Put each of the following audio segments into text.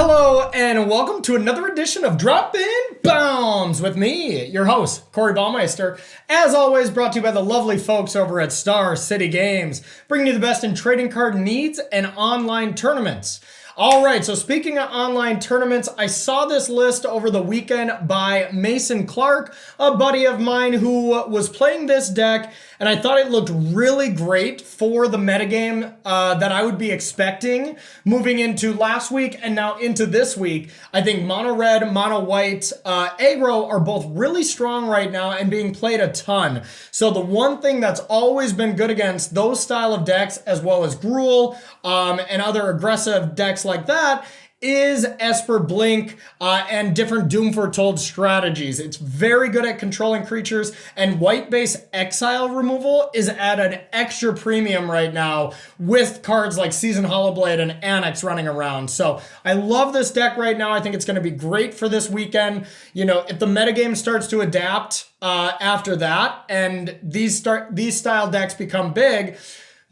Hello and welcome to another edition of Droppin Baums with me, your host, Corey Baumeister. As always, brought to you by the lovely folks over at Star City Games, bringing you the best in trading card needs and online tournaments. All right, so speaking of online tournaments, I saw this list over the weekend by Mason Clark, a buddy of mine who was playing this deck, and I thought it looked really great for the metagame that I would be expecting moving into last week and now into this week. I think mono red, mono white, aggro are both really strong right now and being played a ton. So the one thing that's always been good against those style of decks, as well as Gruul and other aggressive decks like that, is Esper Blink and different Doom Foretold strategies. It's very good at controlling creatures, and white base exile removal is at an extra premium right now with cards like Season Hollowblade and Annex running around. So I love this deck right now. I think it's going to be great for this weekend. You know, if the metagame starts to adapt after that and these style decks become big,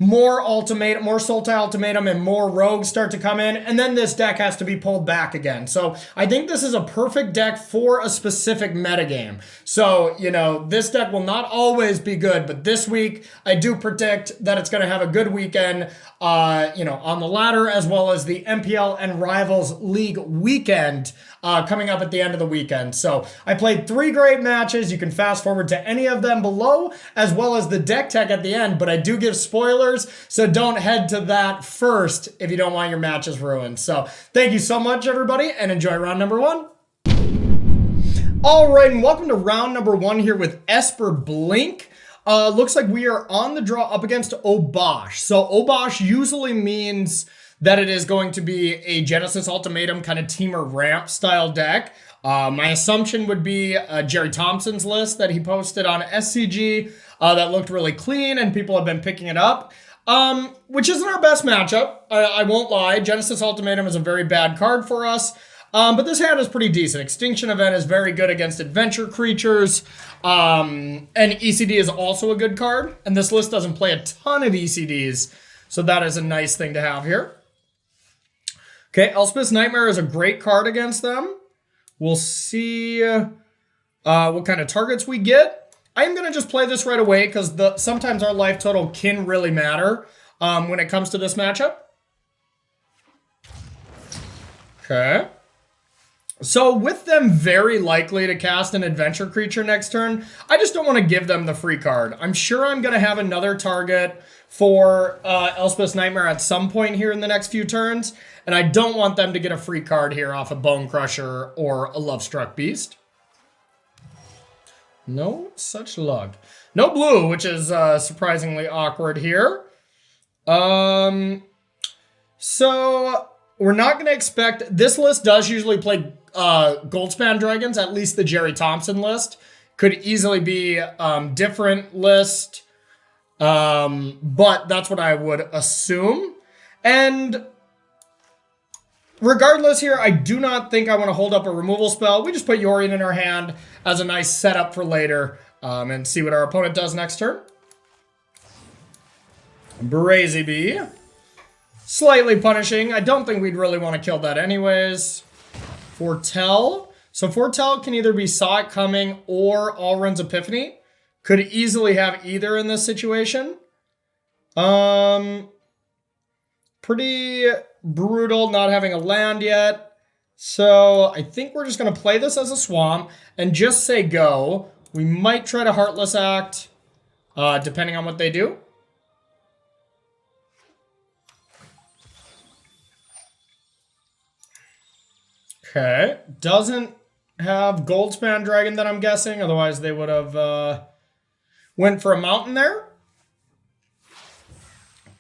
more Sultai Ultimatum and more rogues start to come in, and then this deck has to be pulled back again. So I think this is a perfect deck for a specific metagame. So, you know, this deck will not always be good, but this week I do predict that it's going to have a good weekend, you know, on the ladder, as well as the MPL and Rivals League weekend coming up at the end of the weekend. So I played 3 great matches. You can fast forward to any of them below, as well as the deck tech at the end, but I do give spoilers, so don't head to that first if you don't want your matches ruined. So thank you so much, everybody, and enjoy round number 1. All right, and welcome to round number 1 here with Esper Blink. Looks like we are on the draw up against Obosh. So Obosh usually means that it is going to be a Genesis Ultimatum kind of Temur ramp style deck. My assumption would be Jerry Thompson's list that he posted on SCG that looked really clean and people have been picking it up, which isn't our best matchup. I won't lie. Genesis Ultimatum is a very bad card for us, but this hand is pretty decent. Extinction Event is very good against adventure creatures, and ECD is also a good card, and this list doesn't play a ton of ECDs, so that is a nice thing to have here. Okay, Elspeth's Nightmare is a great card against them. We'll see what kind of targets we get. I'm going to just play this right away because sometimes our life total can really matter when it comes to this matchup. Okay. So with them very likely to cast an adventure creature next turn, I just don't want to give them the free card. I'm sure I'm going to have another target for Elspeth's Nightmare at some point here in the next few turns, and I don't want them to get a free card here off a Bone Crusher or a Lovestruck Beast. No such luck. No blue, which is surprisingly awkward here. So we're not going to expect... This list does usually play Goldspan Dragons, at least the Jerry Thompson list. Could easily be different list, but that's what I would assume. And regardless here, I do not think I want to hold up a removal spell. We just put Yorion in our hand as a nice setup for later and see what our opponent does next turn. Brazy Bee. Slightly punishing. I don't think we'd really want to kill that anyways. Foretell. So Foretell can either be Saw It Coming or Alrund's Epiphany. Could easily have either in this situation. Pretty brutal not having a land yet. So I think we're just going to play this as a swamp and just say go. We might try to Heartless Act, depending on what they do. Okay, doesn't have Goldspan Dragon that I'm guessing, otherwise they would have went for a mountain there.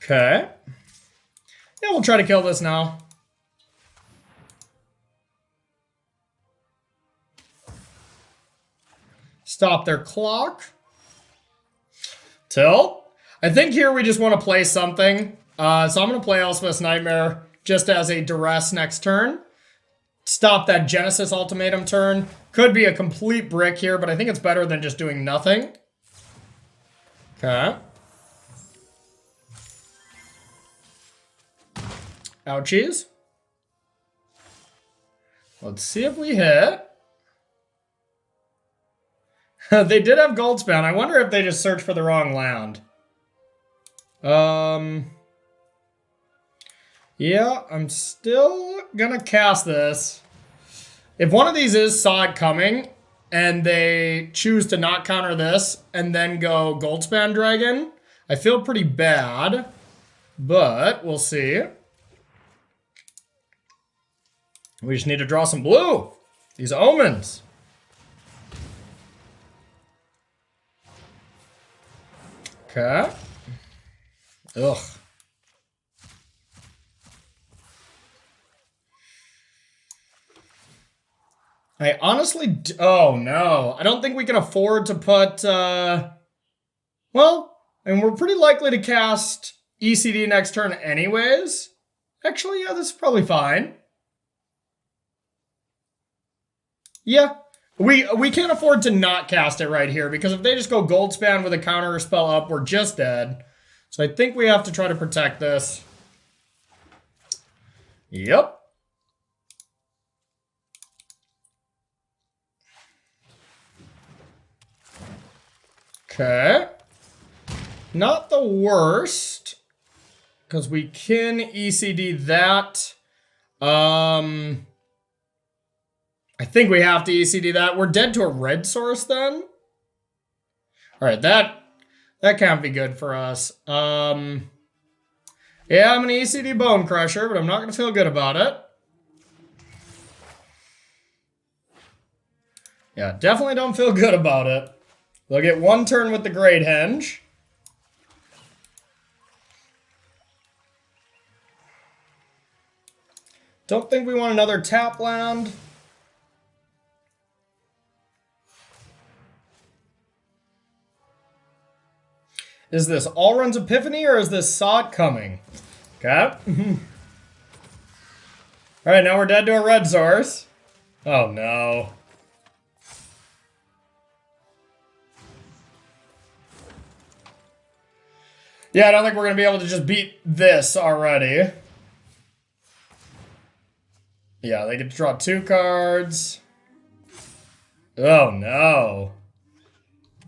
Okay. Yeah, we'll try to kill this now. Stop their clock. Tilt. I think here we just want to play something. So I'm going to play Elspeth's Nightmare just as a duress next turn. Stop that Genesis Ultimatum turn. Could be a complete brick here, but I think it's better than just doing nothing. Okay. Ouchies. Let's see if we hit. They did have Goldspan. I wonder if they just searched for the wrong land. Yeah, I'm still gonna cast this. If one of these saw it coming, and they choose to not counter this, and then go Goldspan Dragon, I feel pretty bad. But we'll see. We just need to draw some blue. These omens. Okay. Ugh. I honestly... Oh, no. I don't think we can afford to put... Well, and we're pretty likely to cast ECD next turn anyways. Actually, yeah, this is probably fine. Yeah. We can't afford to not cast it right here, because if they just go Goldspan with a counter spell up, we're just dead. So I think we have to try to protect this. Yep. Okay. Not the worst, because we can ECD that. I think we have to ECD that. We're dead to a red source then. All right, that can't be good for us. Yeah, I'm gonna ECD Bone Crusher, but I'm not gonna feel good about it. Yeah, definitely don't feel good about it. They'll get one turn with the Great Henge. Don't think we want another tap land. Is this Allrun's Epiphany or is this Saw It Coming? Okay. Alright, now we're dead to a red source. Oh no. Yeah, I don't think we're going to be able to just beat this already. Yeah, they get to draw 2 cards. Oh no.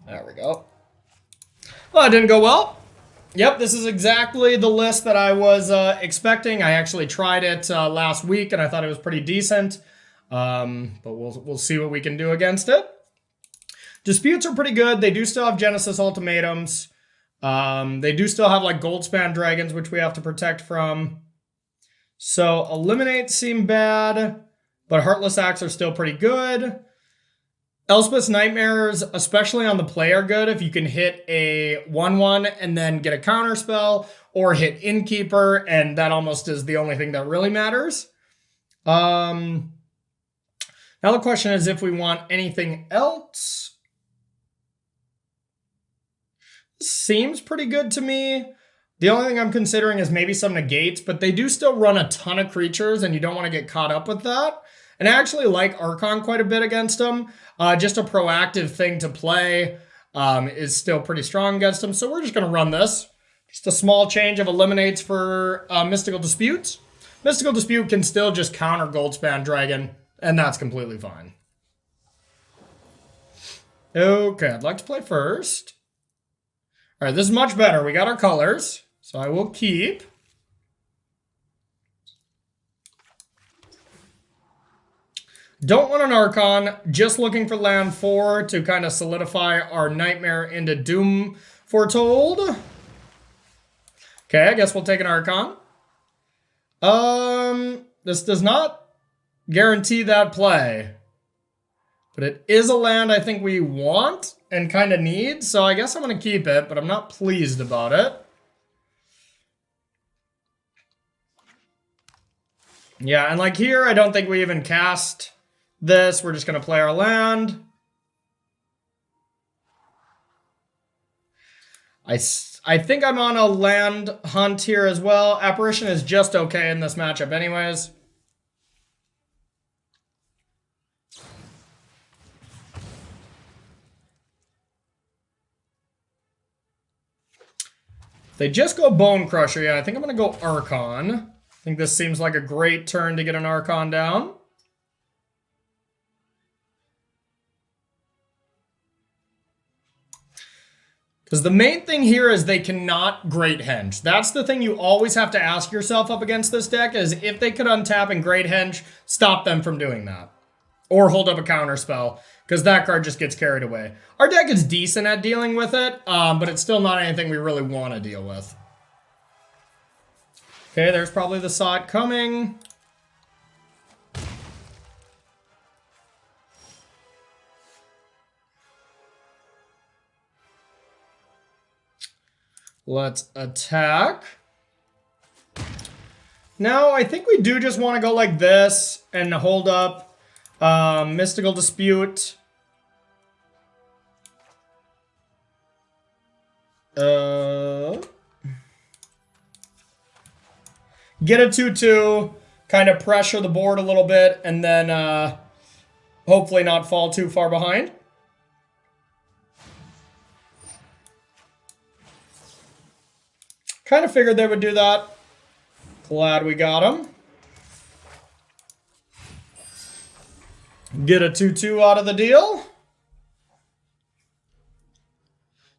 There we go. Well, that didn't go well. Yep, this is exactly the list that I was expecting. I actually tried it last week, and I thought it was pretty decent. But we'll see what we can do against it. Disputes are pretty good. They do still have Genesis Ultimatums. They do still have like Goldspan Dragons, which we have to protect from. So Eliminates seem bad, but Heartless Acts are still pretty good. Elspeth's Nightmares, especially on the play, are good if you can hit a 1/1 and then get a counter spell, or hit Innkeeper, and that almost is the only thing that really matters. Now the question is if we want anything else. Seems pretty good to me. The only thing I'm considering is maybe some negates, but they do still run a ton of creatures, and you don't want to get caught up with that. And I actually like Archon quite a bit against them. Just a proactive thing to play is still pretty strong against them. So we're just going to run this. Just a small change of Eliminates for Mystical Disputes. Mystical Dispute can still just counter Goldspan Dragon, and that's completely fine. Okay, I'd like to play first. All right, this is much better. We got our colors, so I will keep. Don't want an Archon, just looking for land 4 to kind of solidify our Nightmare into Doom Foretold. Okay, I guess we'll take an Archon. This does not guarantee that play. But it is a land I think we want and kind of need, so I guess I'm going to keep it, but I'm not pleased about it. Yeah, and like here, I don't think we even cast this. We're just going to play our land. I think I'm on a land hunt here as well. Apparition is just okay in this matchup anyways. If they just go Bone Crusher, yeah, I think I'm going to go Archon. I think this seems like a great turn to get an Archon down. Because the main thing here is they cannot Great Henge. That's the thing you always have to ask yourself up against this deck, is if they could untap and Great Henge, stop them from doing that. Or hold up a counter spell, because that card just gets carried away. Our deck is decent at dealing with it, but it's still not anything we really want to deal with. Okay, there's probably the saw it coming. Let's attack. Now, I think we do just want to go like this and hold up Mystical Dispute. Get a 2/2, kind of pressure the board a little bit, and then hopefully not fall too far behind. Kind of figured they would do that. Glad we got them. Get a 2/2 out of the deal.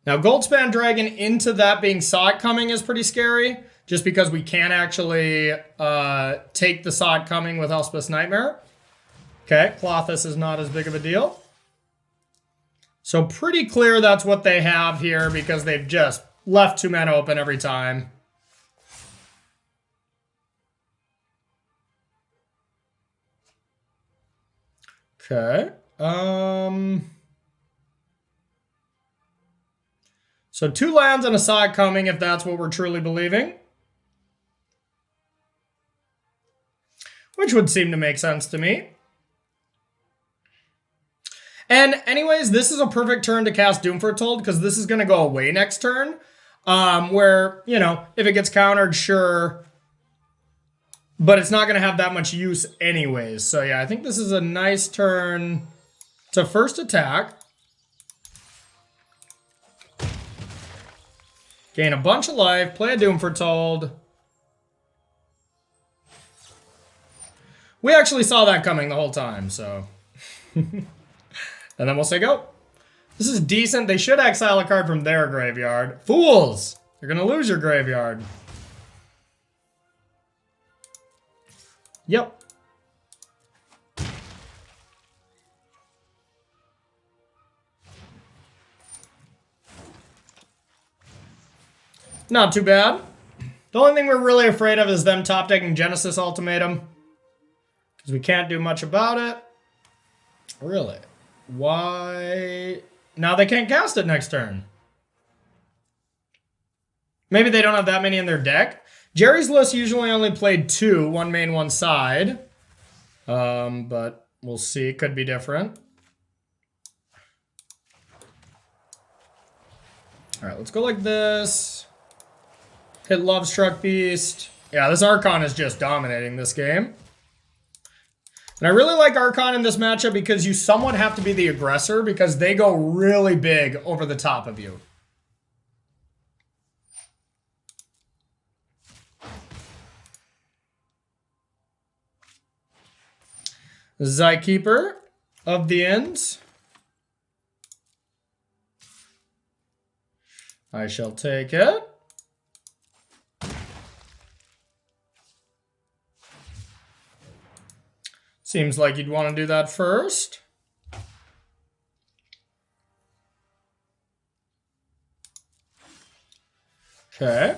Now, Goldspan Dragon into that being Saw It Coming is pretty scary, just because we can't actually take the Saw It Coming with Elspeth's Nightmare. Okay, Clothis is not as big of a deal. So pretty clear that's what they have here, because they've just left 2 mana open every time. Okay. So 2 lands and a Saw It Coming, if that's what we're truly believing. Which would seem to make sense to me. And anyways, this is a perfect turn to cast Doom Foretold, because this is going to go away next turn. Where, you know, if it gets countered, sure. But it's not going to have that much use anyways. So yeah, I think this is a nice turn to first attack. Gain a bunch of life, play a Doom Foretold. We actually saw that coming the whole time, so. And then we'll say go. This is decent. They should exile a card from their graveyard. Fools! You're gonna lose your graveyard. Yep. Not too bad. The only thing we're really afraid of is them top decking Genesis Ultimatum, because we can't do much about it. Really? Why? Now they can't cast it next turn. Maybe they don't have that many in their deck. Jerry's list usually only played 2, 1 main, 1 side. But we'll see. It could be different. All right, let's go like this. Hit Love Struck Beast. Yeah, this Archon is just dominating this game. And I really like Archon in this matchup because you somewhat have to be the aggressor, because they go really big over the top of you. Zykeeper of the Ends. I shall take it. Seems like you'd want to do that first. Okay.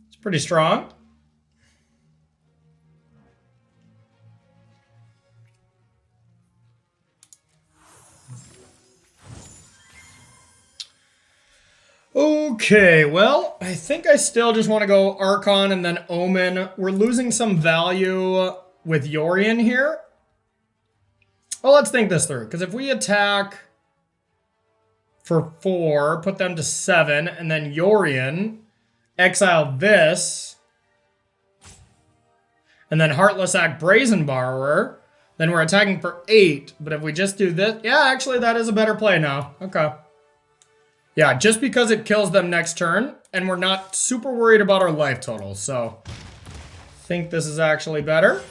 It's pretty strong. Okay, well, I think I still just want to go Archon and then Omen. We're losing some value with Yorion here. Well, let's think this through, because if we attack for 4, put them to 7, and then Yorion, exile this, and then Heartless Act Brazen Borrower, then we're attacking for 8. But if we just do this, yeah, actually that is a better play now. Okay. Yeah, just because it kills them next turn, and we're not super worried about our life total, so I think this is actually better.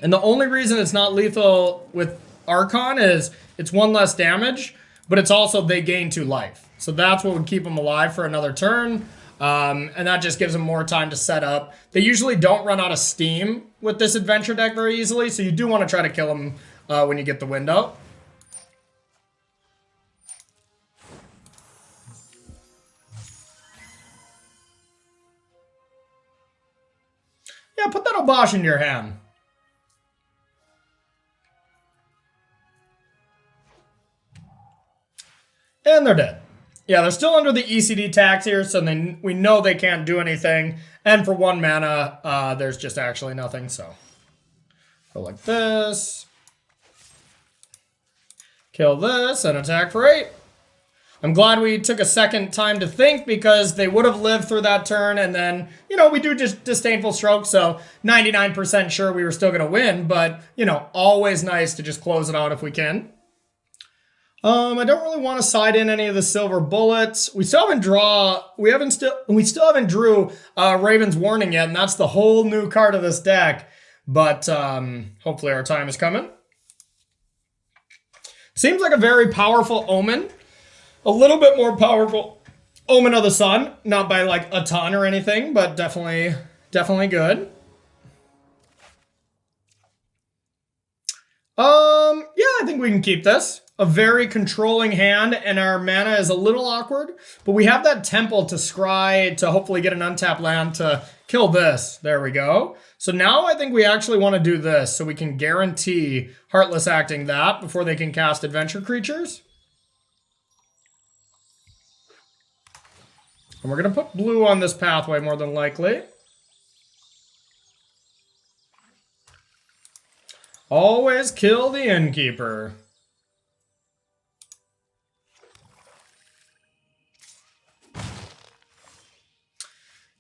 And the only reason it's not lethal with Archon is it's 1 less damage, but it's also they gain 2 life. So that's what would keep them alive for another turn. And that just gives them more time to set up. They usually don't run out of steam with this adventure deck very easily, so you do want to try to kill them when you get the window. Yeah, put that Obosh in your hand. And they're dead. Yeah, they're still under the ECD tax here, so we know they can't do anything. And for 1 mana, there's just actually nothing, so. Go like this. Kill this and attack for 8. I'm glad we took a second time to think because they would have lived through that turn and then, you know, we do just disdainful stroke, so 99% sure we were still going to win, but, you know, always nice to just close it out if we can. I don't really want to side in any of the silver bullets. We still haven't drew Raven's Warning yet, and that's the whole new card of this deck, but hopefully our time is coming. Seems like a very powerful Omen. A little bit more powerful Omen of the Sun. Not by like a ton or anything, but definitely good. Yeah, I think we can keep this. A very controlling hand, and our mana is a little awkward, but we have that Temple to scry to hopefully get an untapped land to kill this. There we go. So now I think we actually want to do this so we can guarantee Heartless acting that before they can cast Adventure Creatures. And we're going to put blue on this pathway more than likely. Always kill the Innkeeper.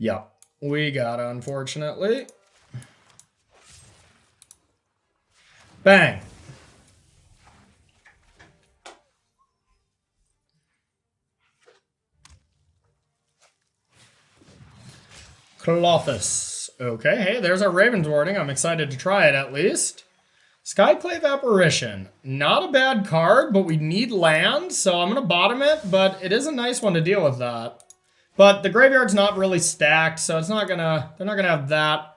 Yeah, we got it, unfortunately. Bang. Colossus. Okay, hey, there's our Raven's Warning. I'm excited to try it at least. Skyclave Apparition. Not a bad card, but we need land, so I'm going to bottom it, but it is a nice one to deal with that. But the graveyard's not really stacked, so it's not gonna, they're not going to have that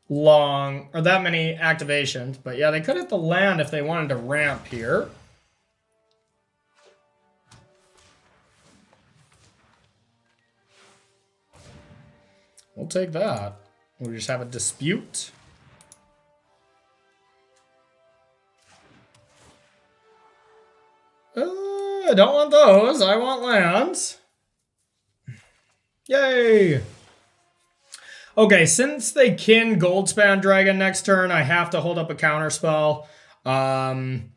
long, or that many activations. But yeah, they could hit the land if they wanted to ramp here. We'll take that. We'll just have a dispute. I don't want those. I want lands. Yay! Okay, since they kin Goldspan Dragon next turn, I have to hold up a counter spell. And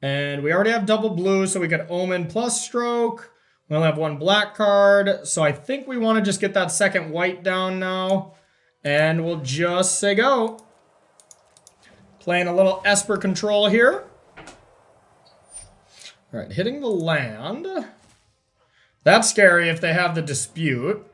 we already have double blue, so we get Omen plus Stroke. We only have 1 black card, so I think we want to just get that second white down now. And we'll just say go. Playing a little Esper control here. All right, hitting the land. That's scary if they have the dispute.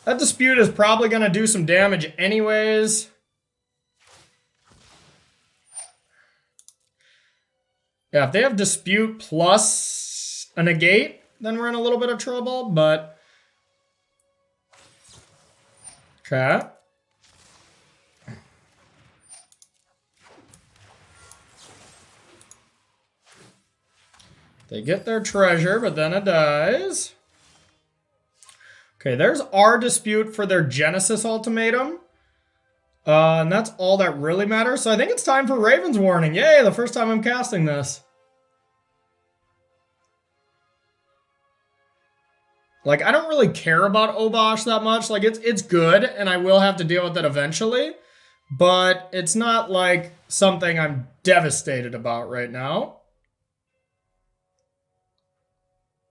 That dispute is probably going to do some damage anyways. Yeah, if they have dispute plus a negate, then we're in a little bit of trouble, but... Okay. They get their treasure, but then it dies. Okay, there's our dispute for their Genesis ultimatum. And that's all that really matters. So I think it's time for Raven's Warning. Yay, the first time I'm casting this. Like, I don't really care about Obosh that much. Like, it's good, and I will have to deal with it eventually. But it's not, like, something I'm devastated about right now.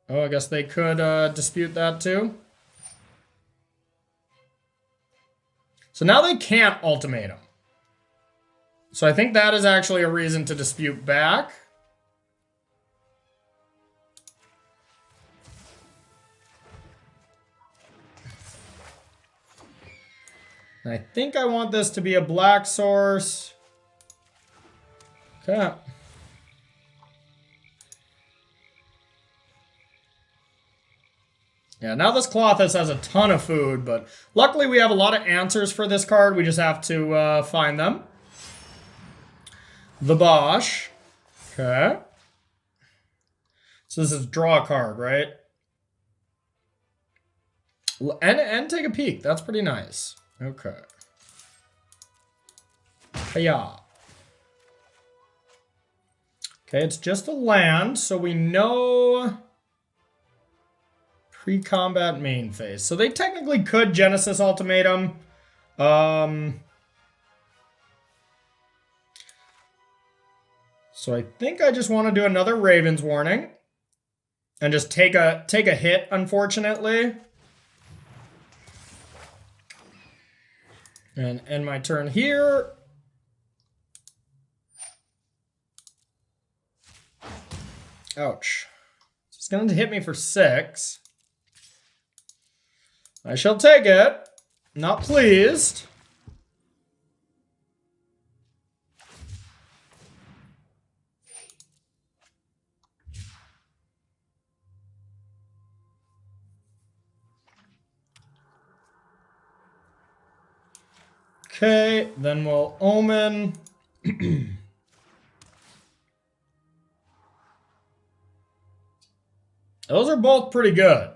Oh, I guess they could dispute that too. So now they can't ultimatum. So I think that is actually a reason to dispute back. And I think I want this to be a black source. Okay. Yeah, now this Clothis has a ton of food, but luckily we have a lot of answers for this card. We just have to find them. The Bosch. Okay. So this is draw a card, right? And take a peek. That's pretty nice. Okay. Hiya. Okay, it's just a land, so we know pre-combat main phase. So they technically could Genesis Ultimatum. So I think I just want to do another Raven's Warning. And just take a hit, unfortunately. And end my turn here. Ouch. It's going to hit me for 6. I shall take it. Not pleased. Okay, then we'll Omen. Those are both pretty good.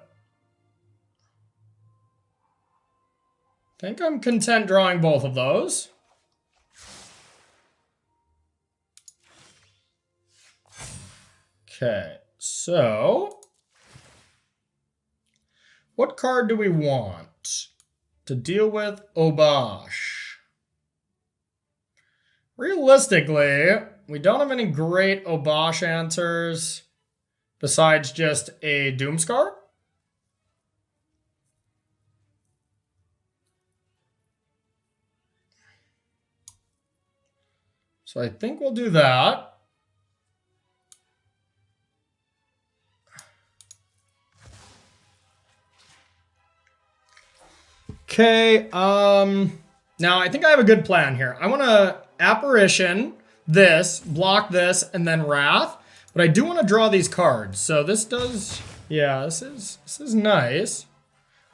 I think I'm content drawing both of those. Okay, so what card do we want to deal with Obosh? Realistically, we don't have any great Obosh answers besides just a Doomscar. So I think we'll do that. Okay, now I think I have a good plan here. I want to Apparition this, block this, and then Wrath. But I do want to draw these cards. So this does, yeah, this is nice.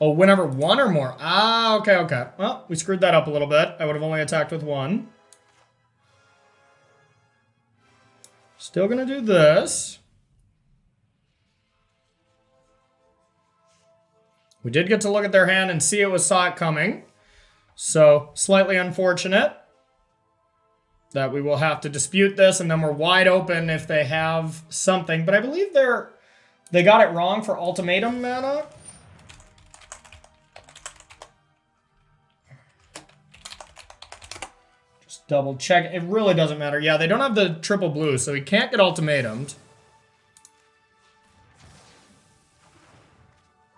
Oh, whenever one or more. Ah, okay, okay. Well, we screwed that up a little bit. I would have only attacked with one. Still gonna do this. We did get to look at their hand and see saw it coming. So, slightly unfortunate that we will have to dispute this, and then we're wide open if they have something. But I believe they got it wrong for ultimatum mana. Just double check. It really doesn't matter. Yeah, they don't have the triple blue, so he can't get ultimatumed.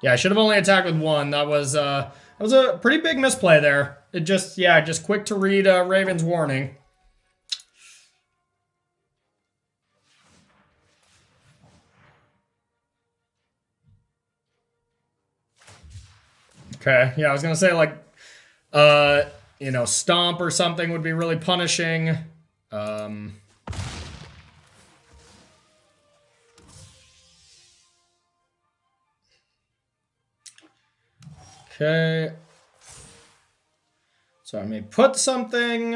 Yeah, I should have only attacked with one. That was a pretty big misplay there. It just, yeah, just quick to read Raven's Warning. Okay, yeah, I was gonna say, like, you know, Stomp or something would be really punishing. Okay. So I may put something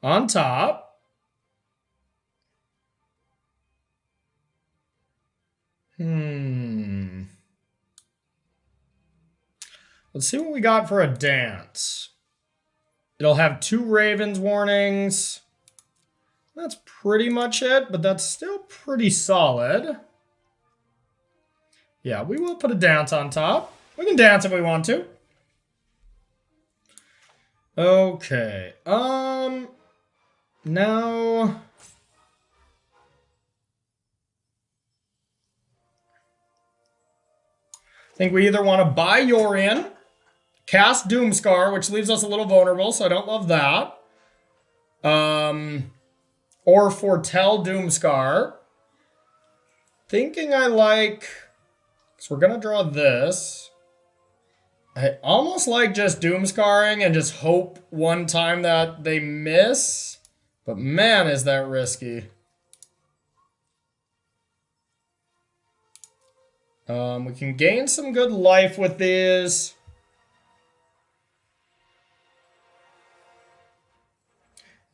on top. Let's see what we got for a dance. It'll have 2 Ravens warnings. That's pretty much it, but that's still pretty solid. Yeah, we will put a dance on top. We can dance if we want to. Okay. Now I think we either want to buy Yorion Cast Doomscar, which leaves us a little vulnerable, so I don't love that. Or Foretell Doomscar. Thinking I like... So we're going to draw this. I almost like just Doomscarring and just hope one time that they miss. But man, is that risky. We can gain some good life with these.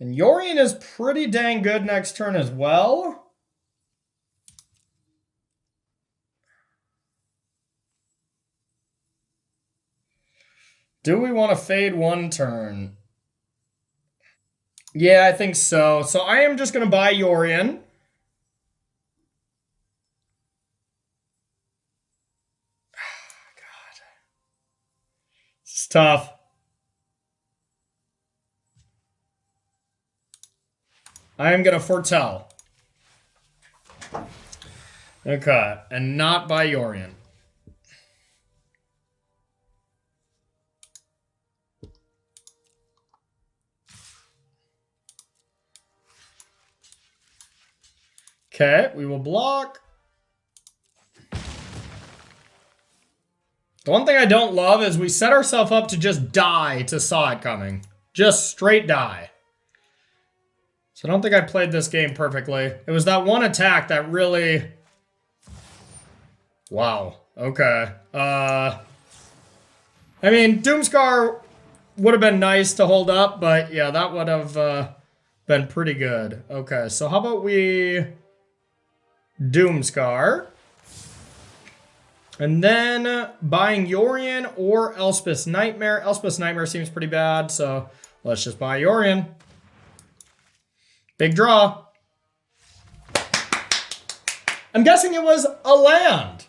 And Yorion is pretty dang good next turn as well. Do we want to fade one turn? Yeah, I think so. So I am just going to buy Yorion. God. It's tough. I am going to Foretell. Okay, and not buy Yorion. Okay, we will block. The one thing I don't love is we set ourselves up to just die to saw it coming. Just straight die. So I don't think I played this game perfectly. It was that one attack that really... Wow. Okay. I mean, Doomscar would have been nice to hold up, but yeah, that would have been pretty good. Okay, so how about we... Doomscar. And then buying Yorion or Elspeth's Nightmare. Elspeth's Nightmare seems pretty bad, so let's just buy Yorion. Big draw. I'm guessing it was a land.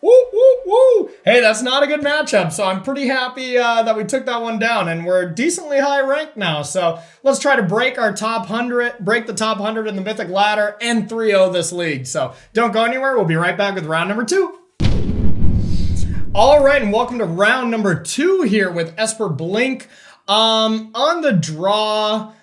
Woo, woo, woo. Hey, that's not a good matchup, so I'm pretty happy that we took that one down, and we're decently high ranked now. So let's try to break our top 100, break the top 100 in the Mythic Ladder, and 3-0 this league. So don't go anywhere. We'll be right back with round number 2. All right, and welcome to round number 2 here with Esper Blink. On the draw,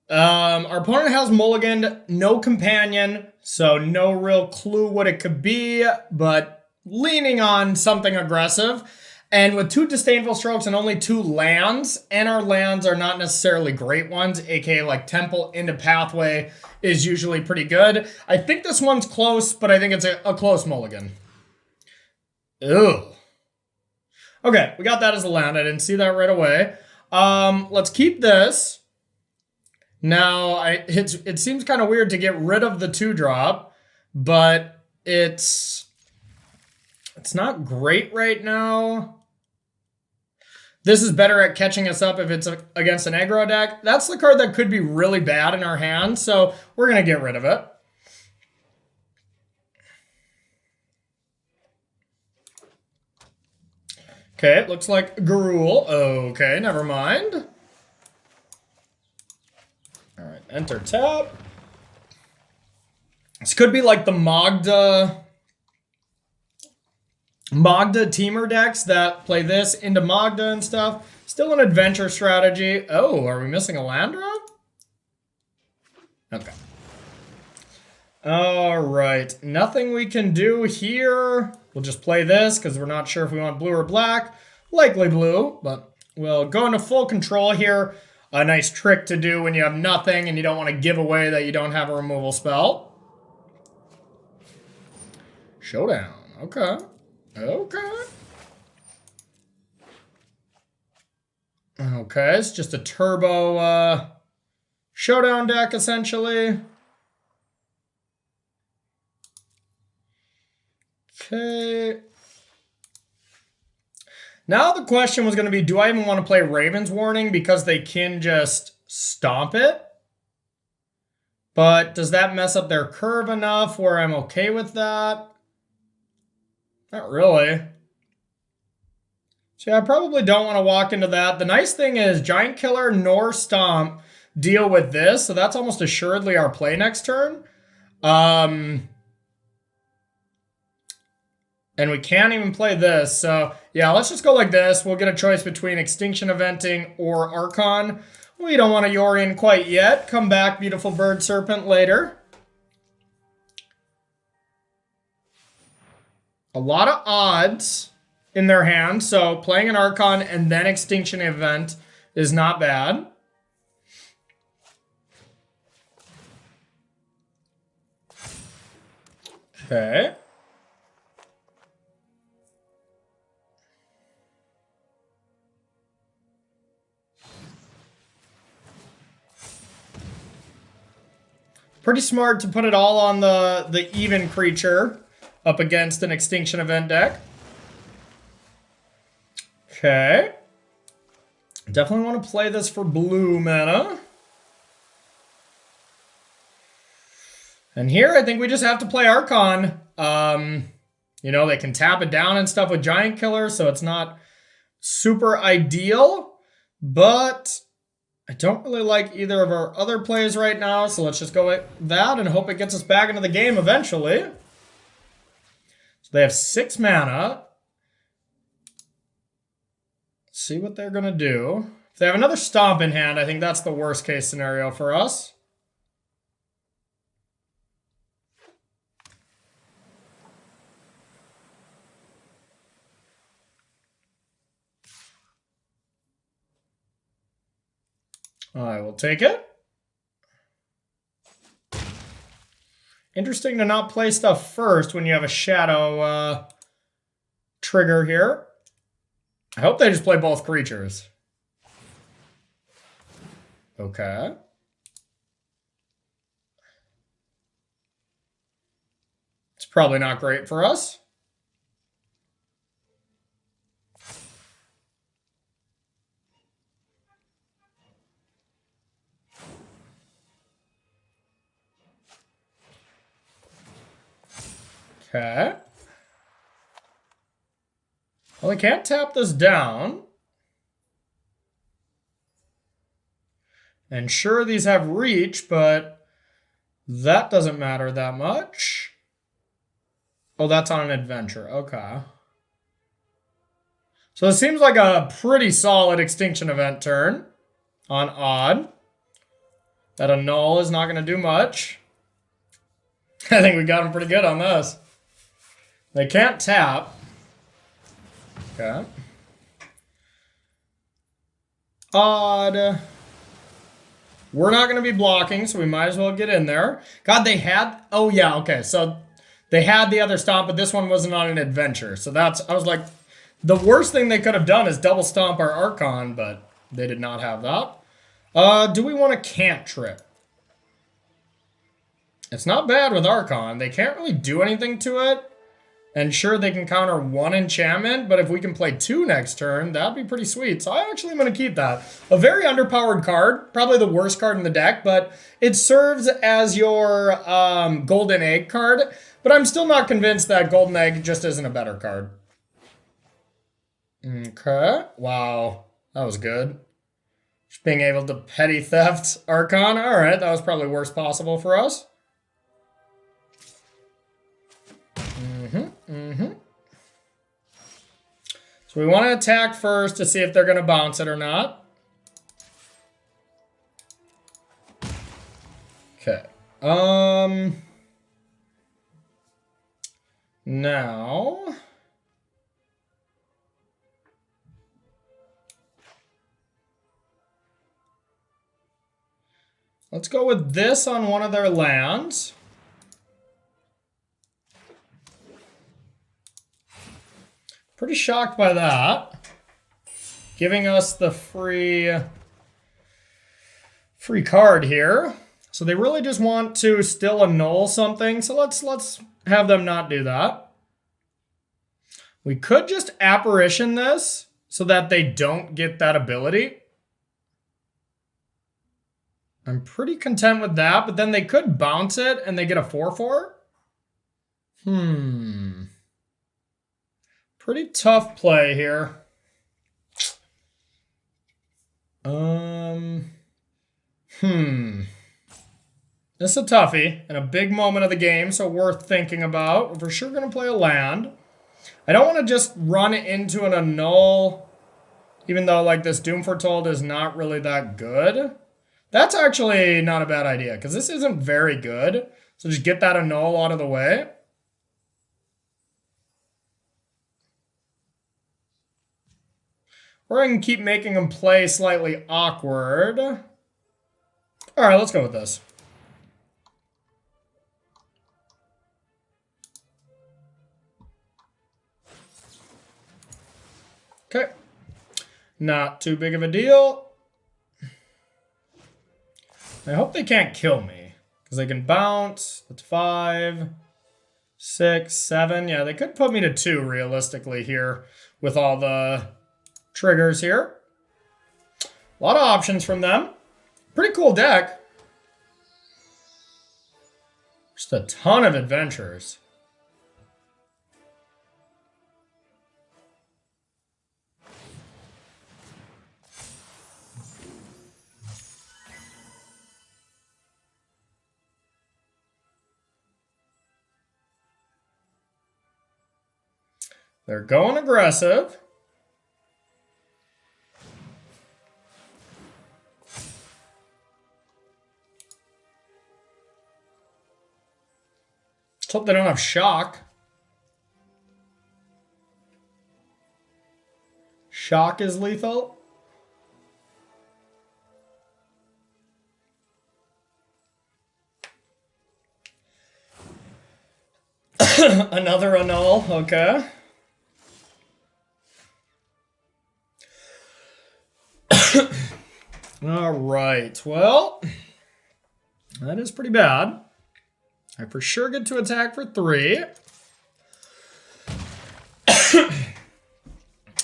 our opponent has mulliganed, no companion, so no real clue what it could be, but leaning on something aggressive. And with 2 Disdainful Strokes and only 2 lands, and our lands are not necessarily great ones, aka like Temple into Pathway is usually pretty good. I think this one's close, but I think it's a close mulligan. Ew. Okay, we got that as a land. I didn't see that right away. Let's keep this. Now, it seems kind of weird to get rid of the 2-drop, but it's not great right now. This is better at catching us up if it's against an aggro deck. That's the card that could be really bad in our hand, so we're going to get rid of it. Okay, it looks like Garul. Okay, never mind. All right, enter tap. This could be like the Magda Temur decks that play this into Magda and stuff. Still an adventure strategy. Oh, are we missing a land drop? Okay. All right, nothing we can do here. We'll just play this because we're not sure if we want blue or black. Likely blue, but we'll go into full control here. A nice trick to do when you have nothing and you don't want to give away that you don't have a removal spell. Showdown. Okay. Okay. Okay, it's just a turbo showdown deck, essentially. Okay. Now the question was going to be, do I even want to play Raven's Warning because they can just stomp it? But does that mess up their curve enough where I'm okay with that? Not really. So yeah, I probably don't want to walk into that. The nice thing is Giant Killer nor Stomp deal with this, so that's almost assuredly our play next turn. And we can't even play this. So, yeah, let's just go like this. We'll get a choice between Extinction Eventing or Archon. We don't want a Yorion quite yet. Come back, beautiful bird serpent, later. A lot of odds in their hand. So, playing an Archon and then Extinction Event is not bad. Okay. Pretty smart to put it all on the even creature up against an Extinction Event deck. Okay. Definitely want to play this for blue mana. And here, I think we just have to play Archon. You know, they can tap it down and stuff with Giant Killer, so it's not super ideal. But I don't really like either of our other plays right now, so let's just go with that and hope it gets us back into the game eventually. So they have 6 mana. Let's see what they're going to do. If they have another Stomp in hand, I think that's the worst case scenario for us. I will take it. Interesting to not play stuff first when you have a shadow trigger here. I hope they just play both creatures. Okay. It's probably not great for us. Okay. Well, I can't tap this down. And sure, these have reach, but that doesn't matter that much. Oh, that's on an adventure. Okay. So it seems like a pretty solid Extinction Event turn on odd. That a null is not going to do much. I think we got him pretty good on this. They can't tap. Okay. Odd. We're not going to be blocking, so we might as well get in there. God, they had... Oh, yeah, okay. So they had the other stomp, but this one wasn't on an adventure. So that's... I was like, the worst thing they could have done is double stomp our Archon, but they did not have that. Do we want a cantrip? It's not bad with Archon. They can't really do anything to it. And sure, they can counter 1 enchantment, but if we can play 2 next turn, that'd be pretty sweet. So I actually am going to keep that. A very underpowered card, probably the worst card in the deck, but it serves as your Golden Egg card. But I'm still not convinced that Golden Egg just isn't a better card. Okay. Wow. That was good. Just being able to petty theft Archon. All right, that was probably worst possible for us. So we want to attack first to see if they're going to bounce it or not. Okay. Now... let's go with this on one of their lands. Pretty shocked by that. Giving us the free card here. So they really just want to still annul something. So let's have them not do that. We could just apparition this so that they don't get that ability. I'm pretty content with that, but then they could bounce it and they get a 4/4. Pretty tough play here. This is a toughie and a big moment of the game, so worth thinking about. We're for sure going to play a land. I don't want to just run into an annul, even though like this Doom Foretold is not really that good. That's actually not a bad idea, because this isn't very good. So just get that annul out of the way. Or I can keep making him play slightly awkward. All right, let's go with this. Okay. Not too big of a deal. I hope they can't kill me, because they can bounce. That's 5, 6, 7. Yeah, they could put me to 2 realistically here with all the triggers here. A lot of options from them. Pretty cool deck. Just a ton of adventures. They're going aggressive. Let's hope they don't have shock. Shock is lethal. Another annul, okay. All right, well, that is pretty bad. I for sure get to attack for 3.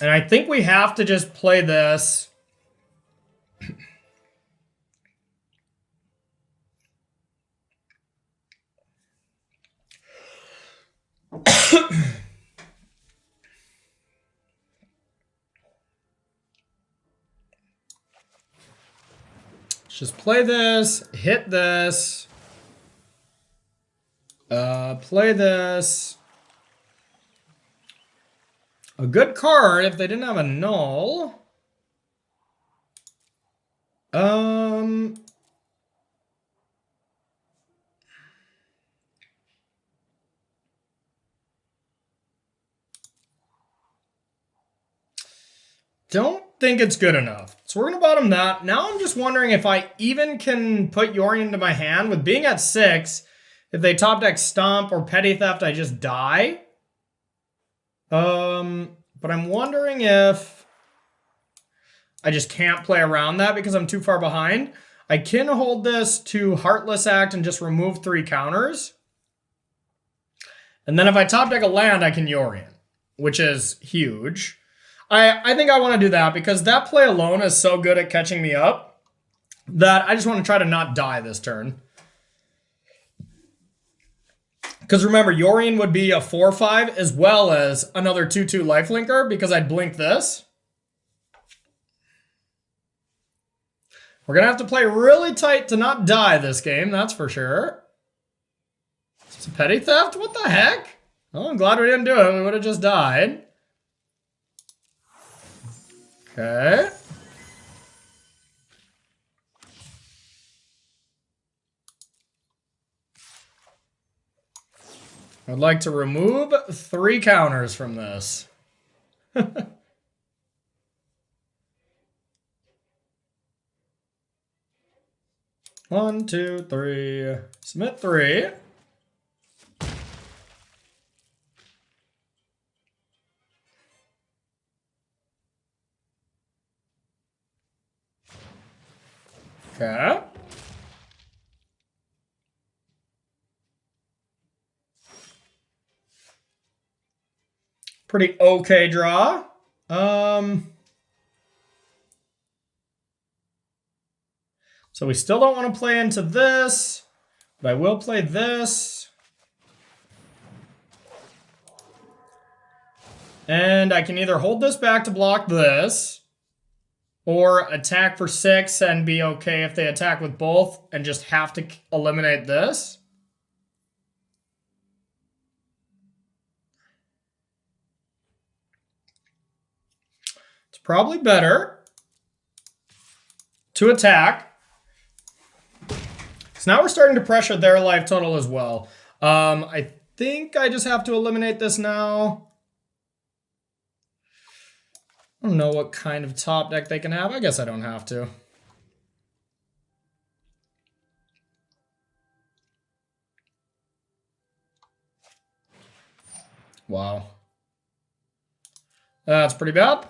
And I think we have to just play this. Just play this, hit this, play this. A good card if they didn't have a null. Don't think it's good enough. So we're going to bottom that. Now I'm just wondering if I even can put Yorion into my hand. With being at 6, if they top deck Stomp or Petty Theft, I just die. But I'm wondering if I just can't play around that because I'm too far behind. I can hold this to Heartless Act and just remove 3 counters. And then if I top deck a land, I can Yorion, which is huge. I think I want to do that because that play alone is so good at catching me up that I just want to try to not die this turn. Because remember, Yorion would be a 4/5 as well as another 2/2 lifelinker because I'd blink this. We're going to have to play really tight to not die this game, that's for sure. It's a Petty Theft? What the heck? Oh, I'm glad we didn't do it. We would have just died. Okay. I'd like to remove 3 counters from this. 1, 2, 3. Submit 3. Okay. Pretty okay draw. So we still don't want to play into this, but I will play this. And I can either hold this back to block this, or attack for 6 and be okay if they attack with both and just have to eliminate this. probably better to attack. So now we're starting to pressure their life total as well. I think I just have to eliminate this now. I don't know what kind of top deck they can have. I guess I don't have to. Wow. That's pretty bad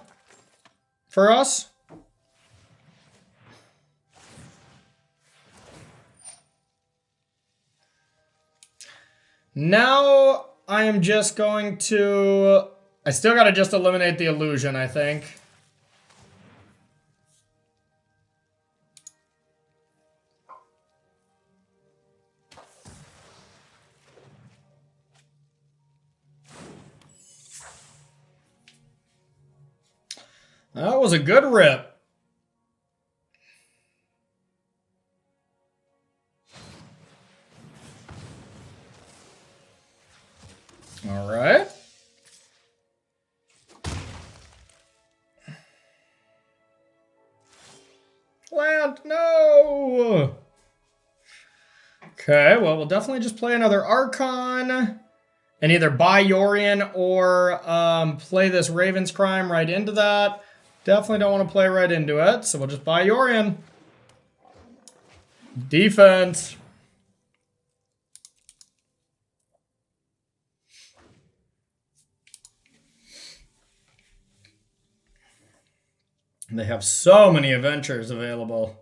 for us. Now I am just going to... I still got to just eliminate the illusion, I think. That was a good rip. All right. Land, no! Okay, well, we'll definitely just play another Archon and either buy Yorion or play this Raven's Crime right into that. Definitely don't want to play right into it, so we'll just buy Yorion. Defense. They have so many adventures available.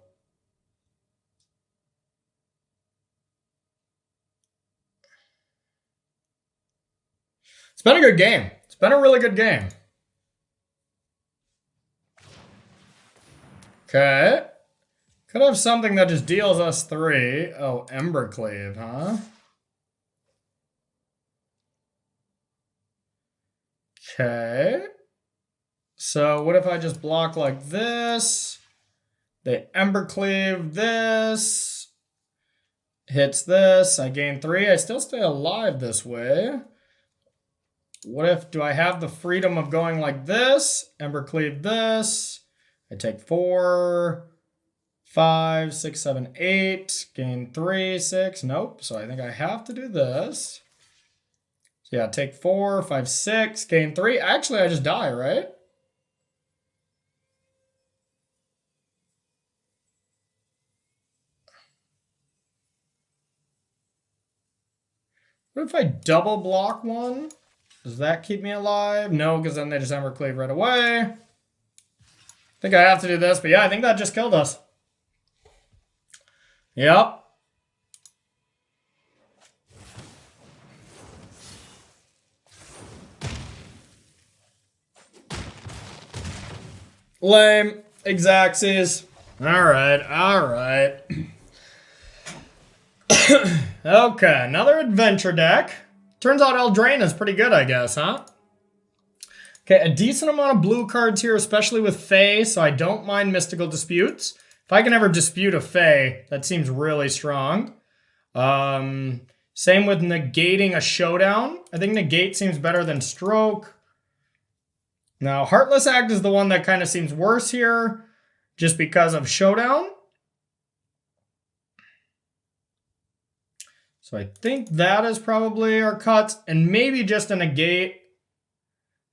It's been a good game. It's been a really good game. Okay. Could have something that just deals us 3. Oh, Embercleave, huh? Okay. So what if I just block like this? They Embercleave this. Hits this. I gain 3. I still stay alive this way. What if, do I have the freedom of going like this? Embercleave this. I take 4, 5, 6, 7, 8. Gain 3, 6. Nope. So I think I have to do this. So yeah, take 4, 5, 6. Gain 3. Actually, I just die, right? What if I double block one? Does that keep me alive? No, because then they just Embercleave right away. I think I have to do this, but yeah, I think that just killed us. Yep. Lame. Exactsies. Alright, alright. Okay, another adventure deck. Turns out Eldraine is pretty good, I guess, huh? Okay, a decent amount of blue cards here, especially with Fae, so I don't mind Mystical Disputes. If I can ever dispute a Fae, that seems really strong. Same with negating a Showdown. I think Negate seems better than Stroke. Now, Heartless Act is the one that kind of seems worse here, just because of Showdown. So I think that is probably our cuts, and maybe just a negate.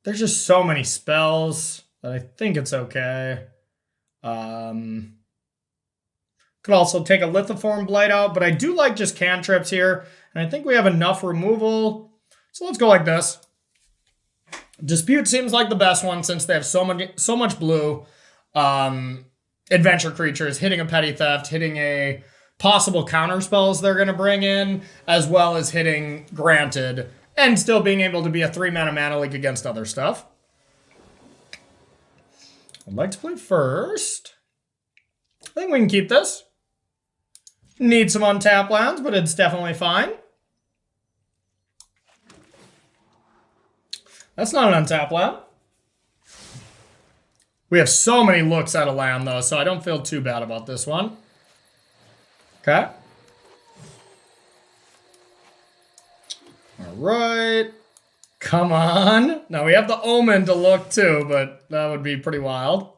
There's just so many spells that I think it's okay. Could also take a Lithoform Blight out, but I do like just cantrips here, and I think we have enough removal. So let's go like this. Dispute seems like the best one since they have so much blue. Adventure creatures, hitting a Petty Theft, hitting a possible counter spells they're going to bring in, as well as hitting Granted, and still being able to be a 3-mana mana leak against other stuff. I'd like to play first. I think we can keep this. Need some untap lands, but it's definitely fine. That's not an untap land. We have so many looks at a land, though, so I don't feel too bad about this one. Okay. All right. Come on. Now we have the Omen to look too, but that would be pretty wild.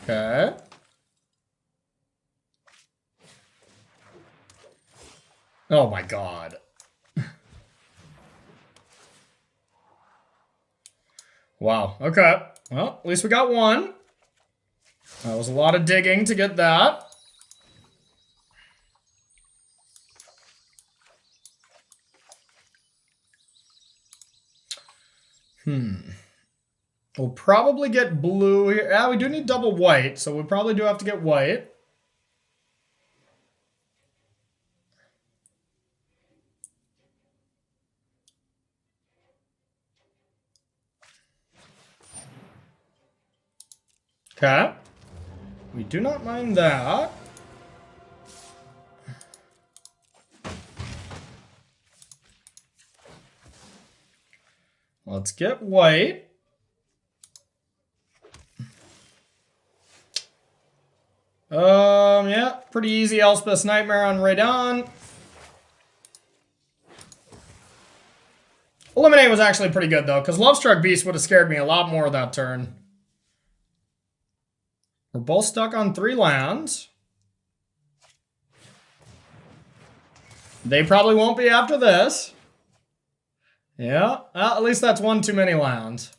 Okay. Oh my god. Wow. Okay. Well, at least we got one. That was a lot of digging to get that. We'll probably get blue here. Yeah, we do need double white, so we probably do have to get white. Okay. We do not mind that. Let's get white. Yeah, pretty easy Elspeth's Nightmare on Radon. Eliminate was actually pretty good though, because Lovestruck Beast would have scared me a lot more that turn. We're both stuck on 3 lands. They probably won't be after this. Yeah, well, at least that's one too many lands.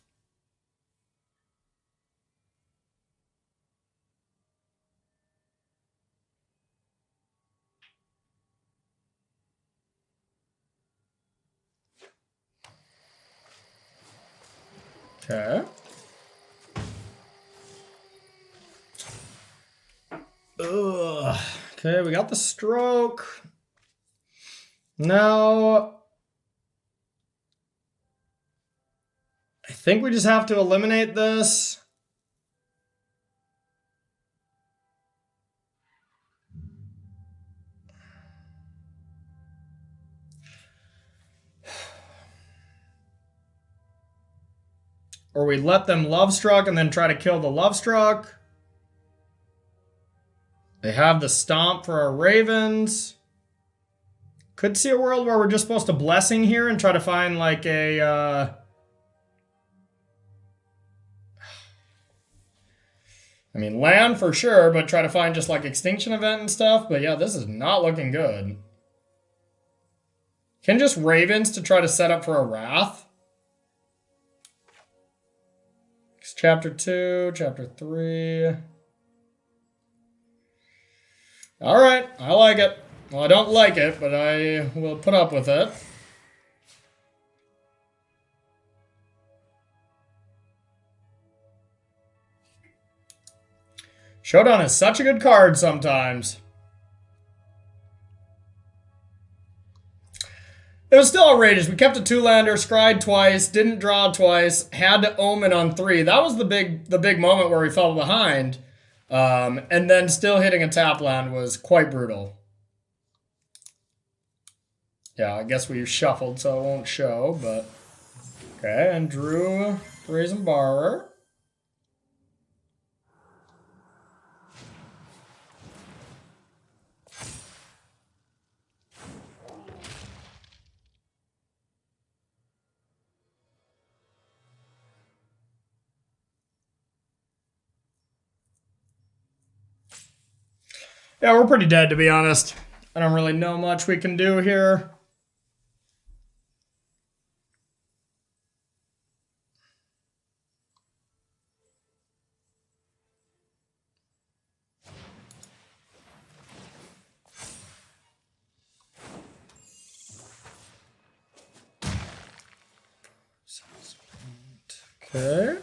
Okay. Ugh. Okay, we got the stroke. Now, I think we just have to eliminate this. Or we let them Lovestruck and then try to kill the Lovestruck. They have the Stomp for our Ravens. Could see a world where we're just supposed to Blessing here and try to find like a... I mean, land for sure, but try to find just like Extinction Event and stuff. But yeah, this is not looking good. Can just Ravens to try to set up for a Wrath. Chapter 2, Chapter 3. Alright, I like it. Well, I don't like it, but I will put up with it. Showdown is such a good card sometimes. It was still outrageous. We kept a 2-lander, scryed twice, didn't draw twice, had to Omen on 3. That was the big moment where we fell behind. And then still hitting a tap land was quite brutal. Yeah, I guess we shuffled, so it won't show, but... Okay, and drew Brazen Borrower. Yeah, we're pretty dead, to be honest. I don't really know much we can do here. Okay.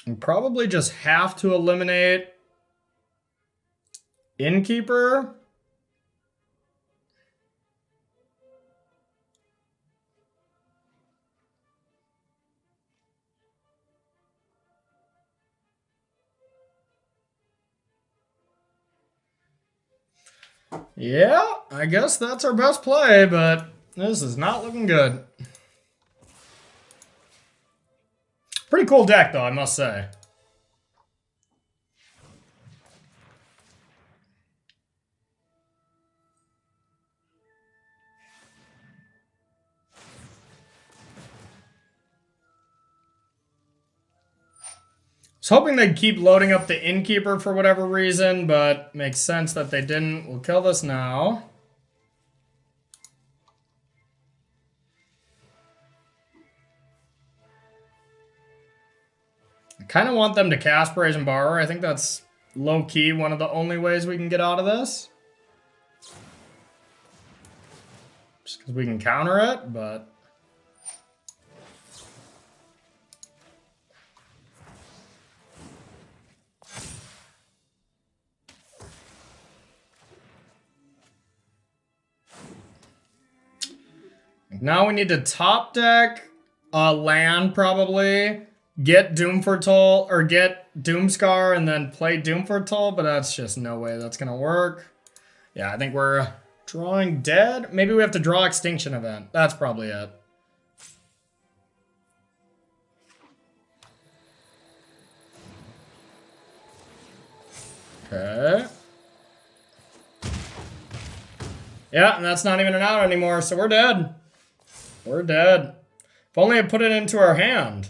We probably just have to eliminate Innkeeper. Yeah, I guess that's our best play, but This is not looking good. Pretty cool deck, though, I must say. I was hoping they'd keep loading up the Innkeeper for whatever reason, but makes sense that they didn't. We'll kill this now. I kind of want them to cast Brazen Borrower. I think that's low-key one of the only ways we can get out of this. Just because we can counter it, but... Now we need to top deck land, probably. Get Doomfortoll, or get Doomscar, and then play Doomfortoll, but that's just no way that's going to work. Yeah, I think we're drawing dead. Maybe we have to draw Extinction Event. That's probably it. Okay. Yeah, and that's not even an out anymore, so we're dead. We're dead. If only I put it into our hand.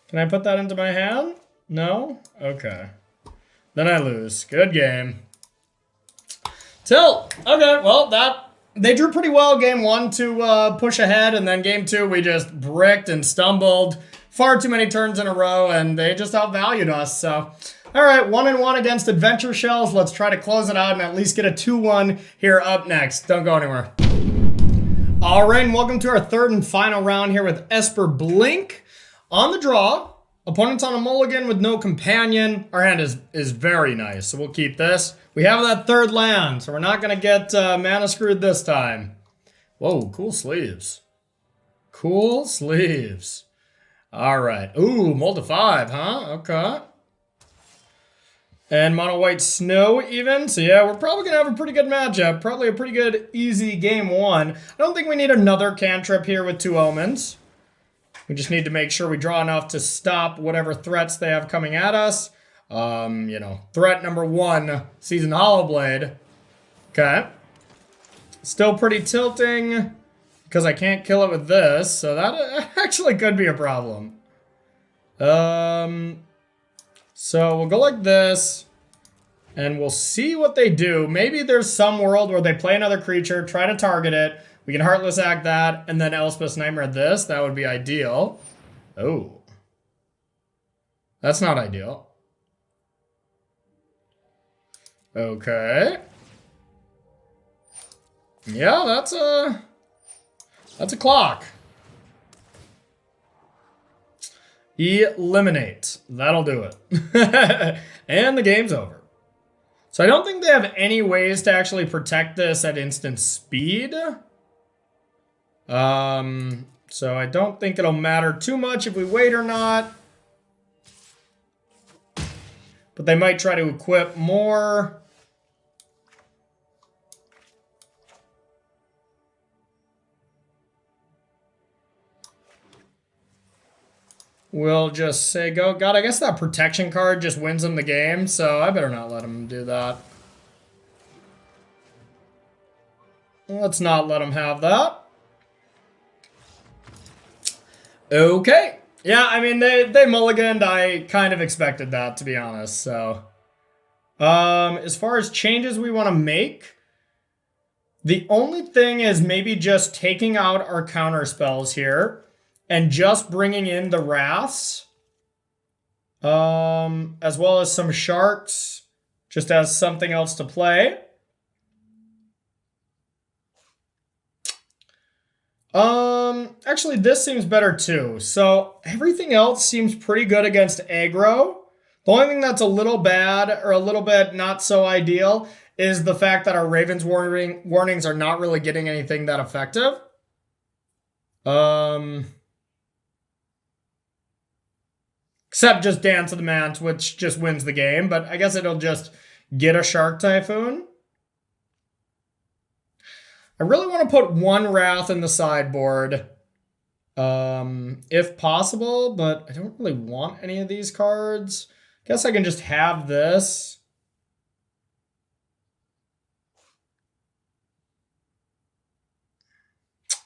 Can I put that into my hand? No? Okay. Then I lose. Good game. Tilt! Okay, well, they drew pretty well game 1 to push ahead, and then game 2 we just bricked and stumbled far too many turns in a row, and they just outvalued us, so... Alright, 1-1 against Adventure Shells. Let's try to close it out and at least get a 2-1 here up next. Don't go anywhere. Alright, and welcome to our third and final round here with Esper Blink. On the draw, opponent's on a mulligan with no companion. Our hand is very nice, so we'll keep this. We have that third land, so we're not going to get mana screwed this time. Whoa, cool sleeves. Cool sleeves. Alright. Ooh, mold to 5, huh? Okay. And mono white snow even. So yeah, we're probably going to have a pretty good matchup. Probably a pretty good easy game 1. I don't think we need another cantrip here with 2 omens. We just need to make sure we draw enough to stop whatever threats they have coming at us. You know, threat number 1, Season Hollowblade. Okay. Still pretty tilting because I can't kill it with this. So that actually could be a problem. So we'll go like this, and we'll see what they do. Maybe there's some world where they play another creature, try to target it. We can Heartless Act that, and then Elspeth's Nightmare this. That would be ideal. Oh. That's not ideal. Okay. Yeah, that's a clock. Eliminate. That'll do it. And the game's over. So I don't think they have any ways to actually protect this at instant speed. So I don't think it'll matter too much if we wait or not. But they might try to equip more. We'll just say go. God, I guess that protection card just wins them the game, so I better not let them do that. Let's not let them have that. Okay. Yeah, I mean, they mulliganed. I kind of expected that, to be honest, so. As far as changes we want to make, the only thing is maybe just taking out our counter spells here. And just bringing in the Wraths, as well as some Sharks, just as something else to play. Actually, this seems better too. So everything else seems pretty good against aggro. The only thing that's a little bad, or a little bit not so ideal, is the fact that our Raven's warnings are not really getting anything that effective. Except just Dance of the Mount, which just wins the game. But I guess it'll just get a Shark Typhoon. I really want to put one Wrath in the sideboard, if possible, but I don't really want any of these cards. Guess I can just have this.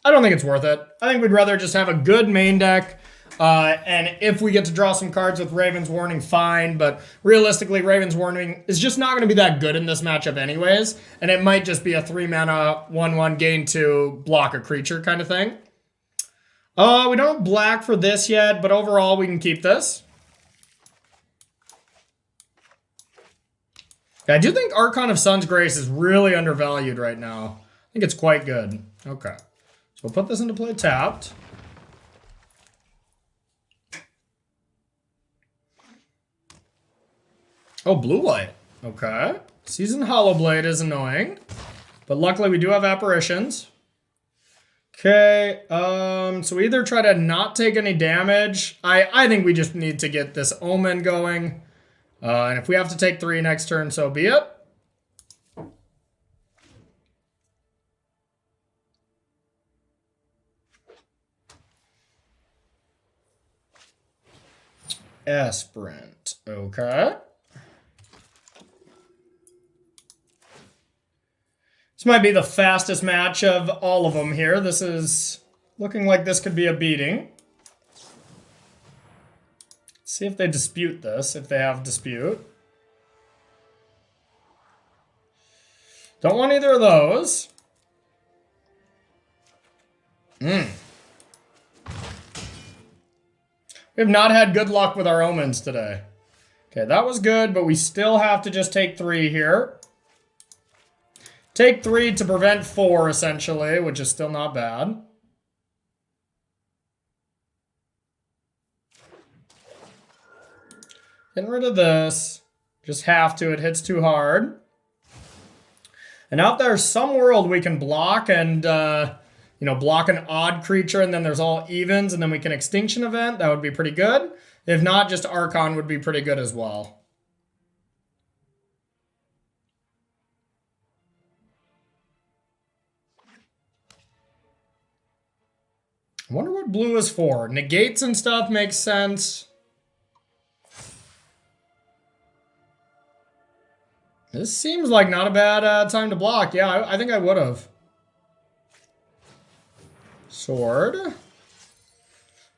I don't think it's worth it. I think we'd rather just have a good main deck. And if we get to draw some cards with Raven's Warning, fine. But realistically, Raven's Warning is just not going to be that good in this matchup anyways. And it might just be a 3-mana, 1/1, gain 2, block a creature kind of thing. We don't have black for this yet, but overall we can keep this. I do think Archon of Sun's Grace is really undervalued right now. I think it's quite good. Okay. So we'll put this into play tapped. Oh, blue-white. Okay. Seasoned Hollowblade is annoying. But luckily we do have Apparitions. Okay. So we either try to not take any damage. I think we just need to get this Omen going. And if we have to take 3 next turn, so be it. Esprint. Okay. This might be the fastest match of all of them here. This is looking like this could be a beating. Let's see if they dispute this, if they have dispute. Don't want either of those. We have not had good luck with our omens today. Okay, that was good, but we still have to just take 3 here. Take 3 to prevent 4, essentially, which is still not bad. Getting rid of this. Just have to. It hits too hard. And out there's some world we can block and, you know, block an odd creature, and then there's all evens, and then we can Extinction Event. That would be pretty good. If not, just Archon would be pretty good as well. I wonder what blue is for. Negates and stuff makes sense. This seems like not a bad time to block. Yeah, I think I would have. Sword.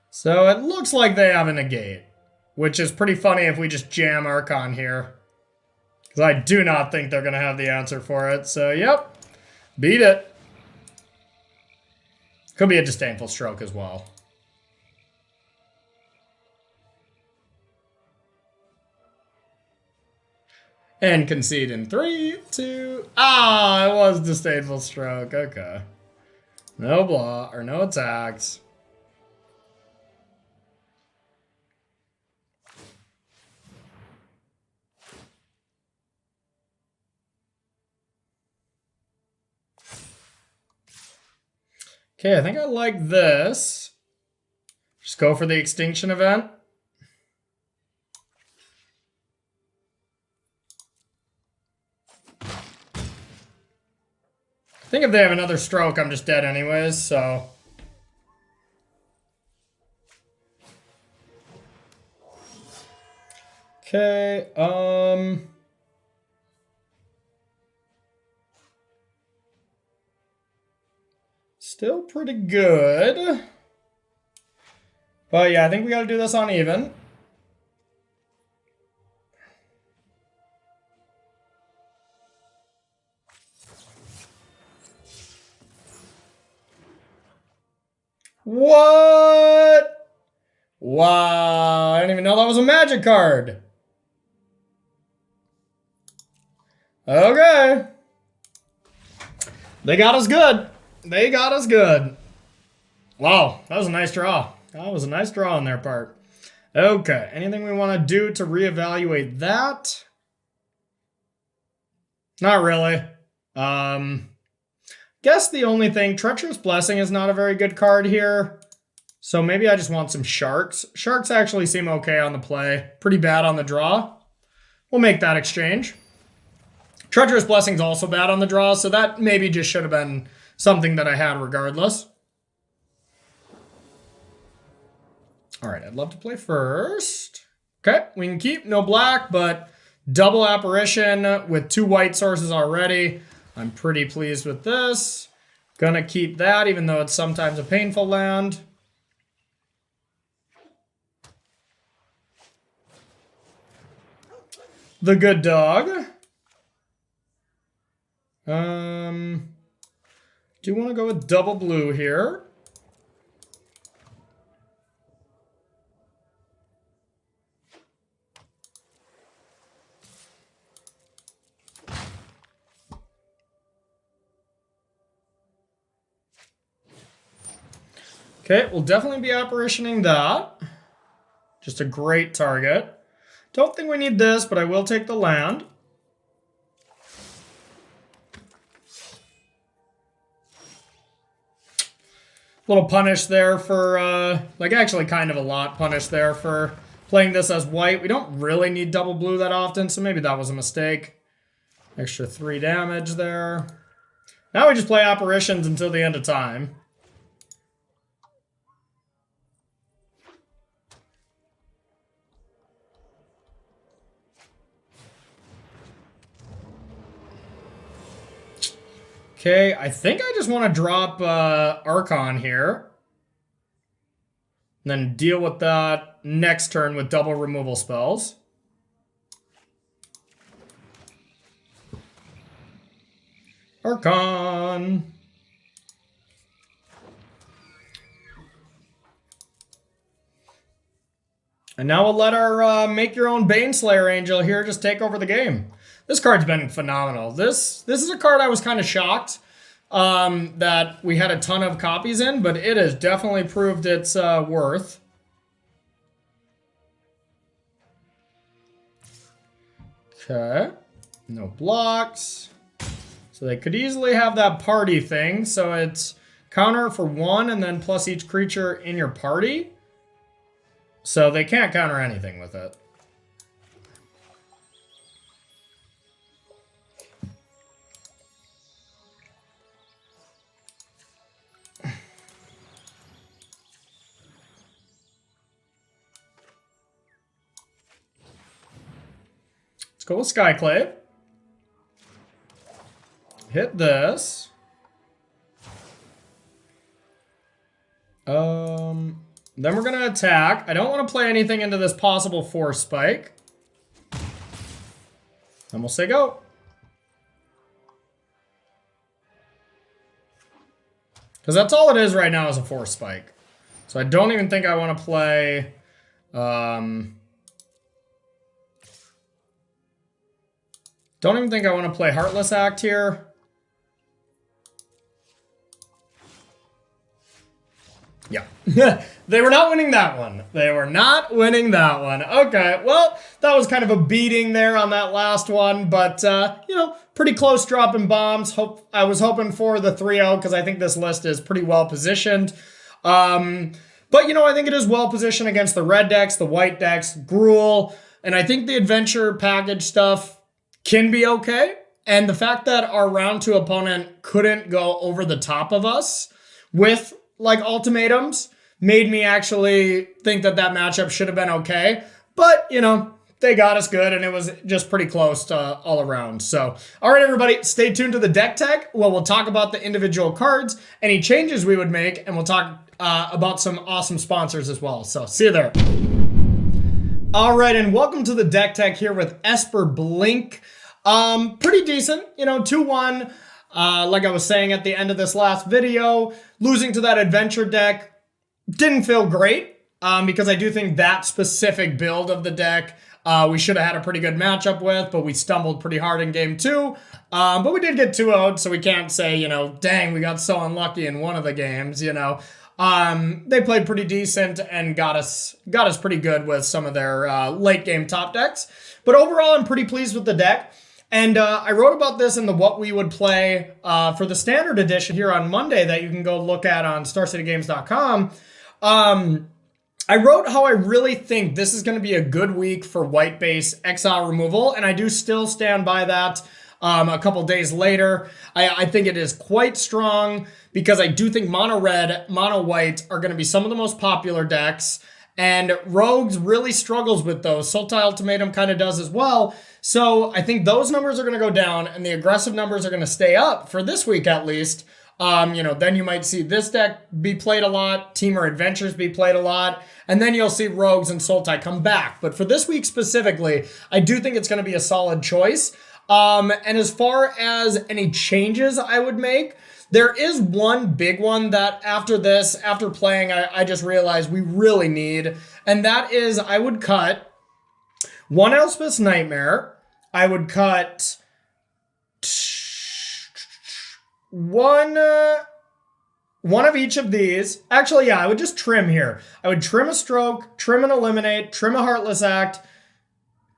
So it looks like they have a negate, which is pretty funny if we just jam Archon here. Because I do not think they're going to have the answer for it. So, yep. Beat it. Could be a Disdainful Stroke as well. And concede in 3, 2... Ah, it was Disdainful Stroke. Okay. No blah, or no attacks. Okay, I think I like this. Just go for the Extinction Event. I think if they have another stroke, I'm just dead anyways, so... Okay, still pretty good. But yeah, I think we gotta do this on even. What? Wow, I didn't even know that was a magic card. Okay. They got us good. They got us good. Wow, that was a nice draw. That was a nice draw on their part. Okay, anything we want to do to reevaluate that? Not really. Guess the only thing, Treacherous Blessing is not a very good card here. So maybe I just want some Sharks. Sharks actually seem okay on the play. Pretty bad on the draw. We'll make that exchange. Treacherous Blessing's also bad on the draw, so that maybe just should have been something that I had regardless. All right, I'd love to play first. Okay, we can keep no black, but double apparition with 2 white sources already. I'm pretty pleased with this. Gonna keep that, even though it's sometimes a painful land. The good dog. Do want to go with double blue here. Okay, we'll definitely be apparitioning that. Just a great target. Don't think we need this, but I will take the land. Little punish there for, like actually kind of a lot punish there for playing this as white. We don't really need double blue that often, so maybe that was a mistake. Extra 3 damage there. Now we just play apparitions until the end of time. Okay, I think I just want to drop Archon here. And then deal with that next turn with double removal spells. Archon. And now we'll let our make your own Baneslayer Angel here just take over the game. This card's been phenomenal. This is a card I was kind of shocked that we had a ton of copies in, but it has definitely proved its worth. Okay, no blocks. So they could easily have that party thing. So it's counter for 1 and then plus each creature in your party. So they can't counter anything with it. Let's go with Skyclave. Hit this. Then we're gonna attack. I don't want to play anything into this possible force spike. And we'll say go. Because that's all it is right now is a force spike. So I don't even think I want to play... don't even think I want to play Heartless Act here. Yeah. They were not winning that one. They were not winning that one. Okay, well, that was kind of a beating there on that last one, but, you know, pretty close Droppin Baums. I was hoping for the 3-0 because I think this list is pretty well positioned. But, you know, I think it is well positioned against the red decks, the white decks, Gruul, and I think the adventure package stuff can be okay. And the fact that our round 2 opponent couldn't go over the top of us with like ultimatums made me actually think that that matchup should have been okay. But, you know, they got us good and it was just pretty close to all around. So, all right, everybody, stay tuned to the deck tech. Well, we'll talk about the individual cards, any changes we would make, and we'll talk about some awesome sponsors as well. So see you there. All right, and welcome to the deck tech here with Esper Blink. Pretty decent, you know, 2-1. Like I was saying at the end of this last video, losing to that adventure deck didn't feel great because I do think that specific build of the deck we should have had a pretty good matchup with, but we stumbled pretty hard in game 2. But we did get 2-0'd, so we can't say, you know, dang, we got so unlucky in one of the games, you know. They played pretty decent and got us pretty good with some of their late game top decks. But overall, I'm pretty pleased with the deck. And I wrote about this in the What We Would Play for the Standard Edition here on Monday that you can go look at on StarCityGames.com. I wrote how I really think this is going to be a good week for white base exile removal, and I do still stand by that. a couple days later. I think it is quite strong because I do think mono red, mono white are going to be some of the most popular decks. And Rogues really struggles with those. Sultai Ultimatum kind of does as well. So I think those numbers are going to go down and the aggressive numbers are going to stay up for this week at least. Then you might see this deck be played a lot, Temur Adventures be played a lot, and then you'll see Rogues and Sultai come back. But for this week specifically, I do think it's going to be a solid choice. And as far as any changes I would make, there is one big one that after playing, I just realized we really need, and that is I would cut one Elspeth's Nightmare. I would cut one of each of these. Actually, yeah, I would just trim here. I would trim a Stroke, trim an Eliminate, trim a Heartless Act,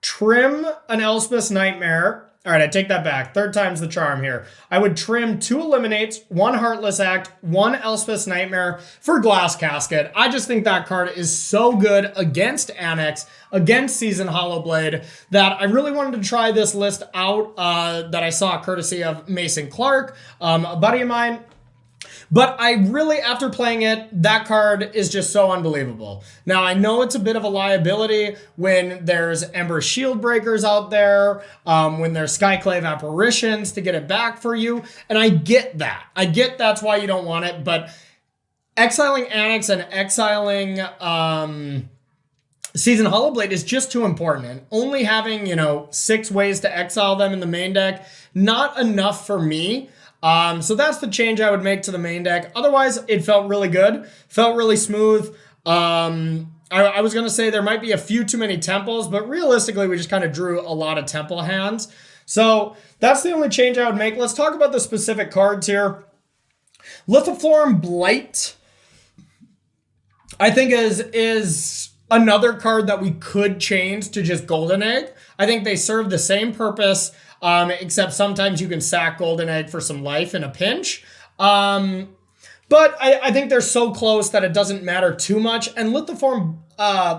trim an Elspeth's Nightmare. All right, I take that back. Third time's the charm here. I would trim 2 Eliminates, 1 Heartless Act, 1 Elspeth's Nightmare for Glass Casket. I just think that card is so good against Annex, against Season Hollowblade, that I really wanted to try this list out that I saw courtesy of Mason Clark, a buddy of mine. But I really, after playing it, that card is just so unbelievable. Now, I know it's a bit of a liability when there's Ember Shield Breakers out there, when there's Skyclave Apparitions to get it back for you, and I get that. I get that's why you don't want it, but exiling Annex and exiling Season Hollowblade is just too important, and only having, 6 ways to exile them in the main deck, not enough for me. So that's the change I would make to the main deck. Otherwise, it felt really good. Felt really smooth. I was going to say there might be a few too many temples, but realistically, we just kind of drew a lot of temple hands. So that's the only change I would make. Let's talk about the specific cards here. Lithoform Blight, I think is another card that we could change to just Golden Egg. I think they serve the same purpose, except sometimes you can sack Golden Egg for some life in a pinch. But I think they're so close that it doesn't matter too much. And Lithoform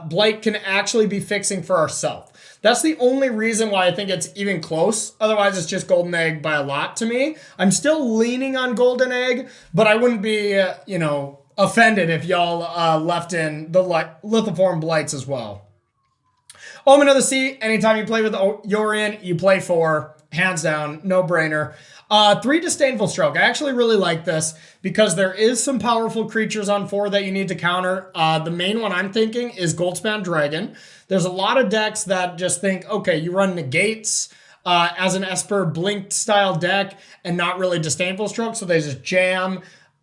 Blight can actually be fixing for ourselves. That's the only reason why I think it's even close. Otherwise, it's just Golden Egg by a lot to me. I'm still leaning on Golden Egg, but I wouldn't be, offended if y'all left in the Lithoform Blights as well. Omen of the Sea, anytime you play with Yorion, you play 4. Hands down, no brainer. 3 Disdainful Stroke. I actually really like this because there is some powerful creatures on 4 that you need to counter. The main one I'm thinking is Goldspan Dragon. There's a lot of decks that just think, okay, you run negates as an Esper Blink style deck and not really Disdainful Stroke, so they just jam.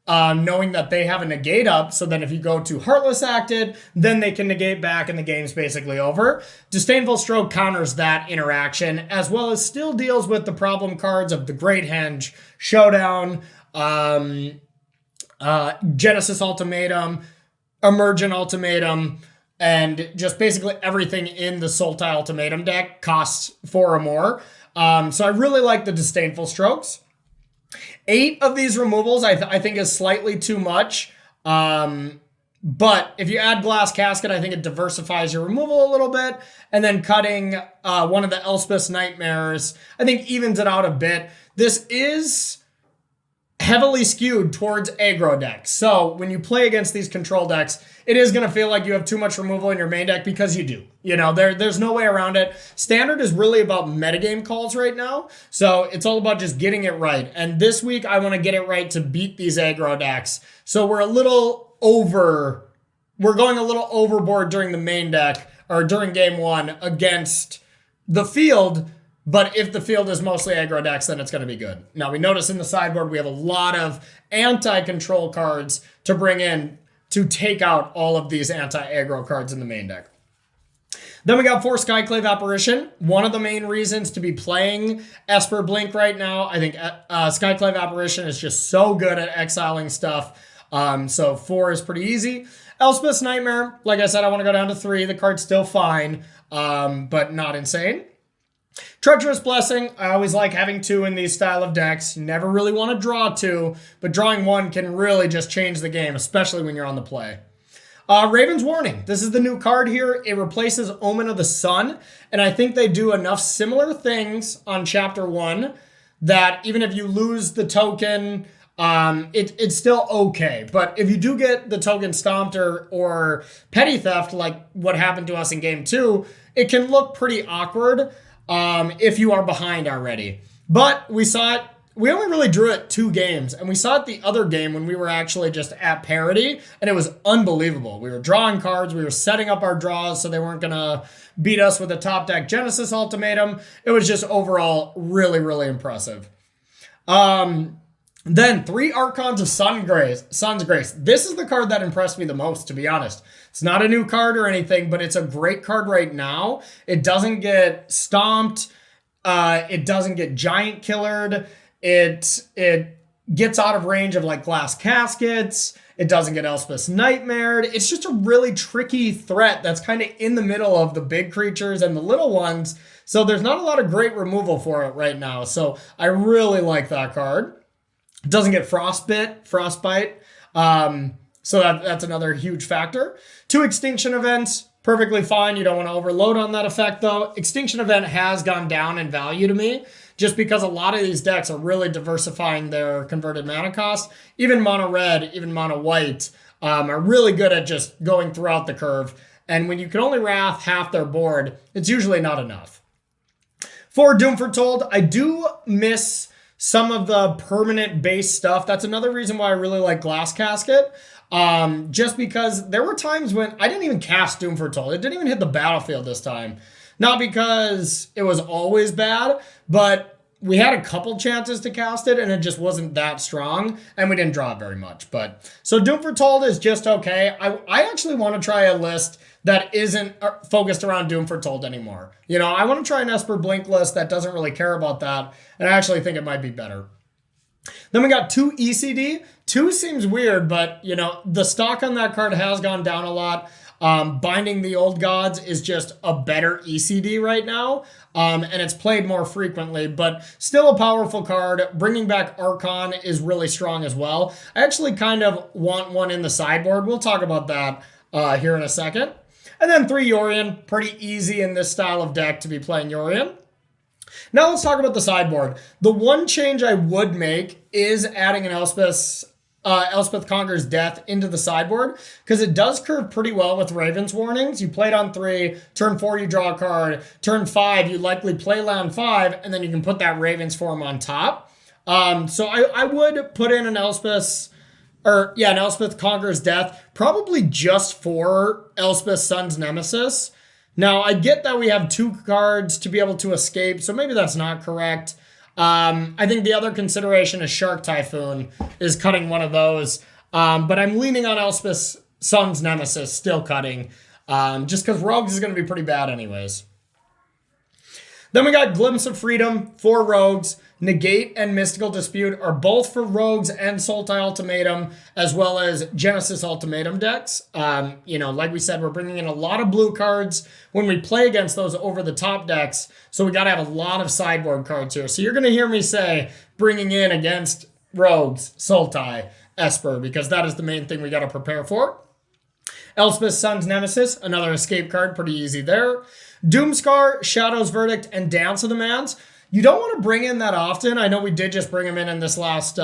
Knowing that they have a negate up, so then if you go to Heartless Acted, then they can negate back and the game's basically over. Disdainful Stroke counters that interaction, as well as still deals with the problem cards of the Great Henge, Showdown, Genesis Ultimatum, Emergent Ultimatum, and just basically everything in the Sultai Ultimatum deck costs 4 or more. So I really like the Disdainful Strokes. 8 of these removals I think is slightly too much. But if you add Glass Casket, I think it diversifies your removal a little bit. And then cutting one of the Elspeth's Nightmares, I think evens it out a bit. This is heavily skewed towards aggro decks. So when you play against these control decks, it is going to feel like you have too much removal in your main deck because you do. There's no way around it. Standard is really about metagame calls right now. So it's all about just getting it right. And this week, I want to get it right to beat these aggro decks. So we're going a little overboard during the main deck or during game 1 against the field. But if the field is mostly aggro decks, then it's going to be good. Now, we notice in the sideboard, we have a lot of anti-control cards to bring in to take out all of these anti-aggro cards in the main deck. Then we got 4 Skyclave Apparition. One of the main reasons to be playing Esper Blink right now, I think Skyclave Apparition is just so good at exiling stuff. So 4 is pretty easy. Elspeth's Nightmare, like I said, I want to go down to 3. The card's still fine, but not insane. Treacherous Blessing, I always like having 2 in these style of decks. You never really want to draw 2, but drawing 1 can really just change the game, especially when you're on the play. Raven's Warning. This is the new card here. It replaces Omen of the Sun, and I think they do enough similar things on Chapter 1 that even if you lose the token, it's still okay. But if you do get the token stomped or petty theft, like what happened to us in game 2, it can look pretty awkward if you are behind already. But we saw it. We only really drew it 2 games, and we saw it the other game when we were actually just at parity, and it was unbelievable. We were drawing cards, we were setting up our draws so they weren't going to beat us with a top deck Genesis Ultimatum. It was just overall really, really impressive. Then 3 Archons of Sun's Grace. This is the card that impressed me the most, to be honest. It's not a new card or anything, but it's a great card right now. It doesn't get stomped. It doesn't get giant killered. It gets out of range of like glass caskets. It doesn't get Elspeth's Nightmared. It's just a really tricky threat that's kind of in the middle of the big creatures and the little ones. So there's not a lot of great removal for it right now. So I really like that card. It doesn't get Frostbite. So that's another huge factor. 2 Extinction Events. Perfectly fine. You don't want to overload on that effect though. Extinction Event has gone down in value to me just because a lot of these decks are really diversifying their converted mana cost. Even mono red, even mono white are really good at just going throughout the curve. And when you can only wrath half their board, it's usually not enough. For Doom Foretold, I do miss some of the permanent base stuff. That's another reason why I really like Glass Casket. Just because there were times when I didn't even cast Doom Foretold. It didn't even hit the battlefield this time. Not because it was always bad, but we had a couple chances to cast it and it just wasn't that strong and we didn't draw it very much. But so Doom Foretold is just okay. I actually want to try a list that isn't focused around Doom Foretold anymore. You know, I want to try an Esper Blink list that doesn't really care about that, and I actually think it might be better. Then we got 2 ECD. 2 seems weird, but, you know, the stock on that card has gone down a lot. Binding the Old Gods is just a better ECD right now, and it's played more frequently, but still a powerful card. Bringing back Archon is really strong as well. I actually kind of want one in the sideboard. We'll talk about that here in a second. And then 3 Yorion, pretty easy in this style of deck to be playing Yorion. Now let's talk about the sideboard. The one change I would make is adding an Elspeth Conquers Death into the sideboard, because it does curve pretty well with Raven's Warnings. You play it on 3, turn 4 you draw a card, turn 5 you likely play land 5, and then you can put that Raven's form on top. So I would put in an Elspeth Conquers Death, probably just for Elspeth Sun's Nemesis. Now, I get that we have 2 cards to be able to escape, so maybe that's not correct. I think the other consideration is Shark Typhoon is cutting one of those, but I'm leaning on Elspeth Sun's Nemesis, still cutting, just because Rogues is going to be pretty bad anyways. Then we got Glimpse of Freedom for Rogues. Negate and Mystical Dispute are both for Rogues and Sultai Ultimatum, as well as Genesis Ultimatum decks. Like we said, we're bringing in a lot of blue cards when we play against those over-the-top decks, so we got to have a lot of sideboard cards here. So you're going to hear me say bringing in against Rogues, Sultai, Esper, because that is the main thing we got to prepare for. Elspeth Sun's Nemesis, another escape card, pretty easy there. Doomscar, Shadow's Verdict, and Dance of the Mans. You don't want to bring in that often. I know we did just bring them in this last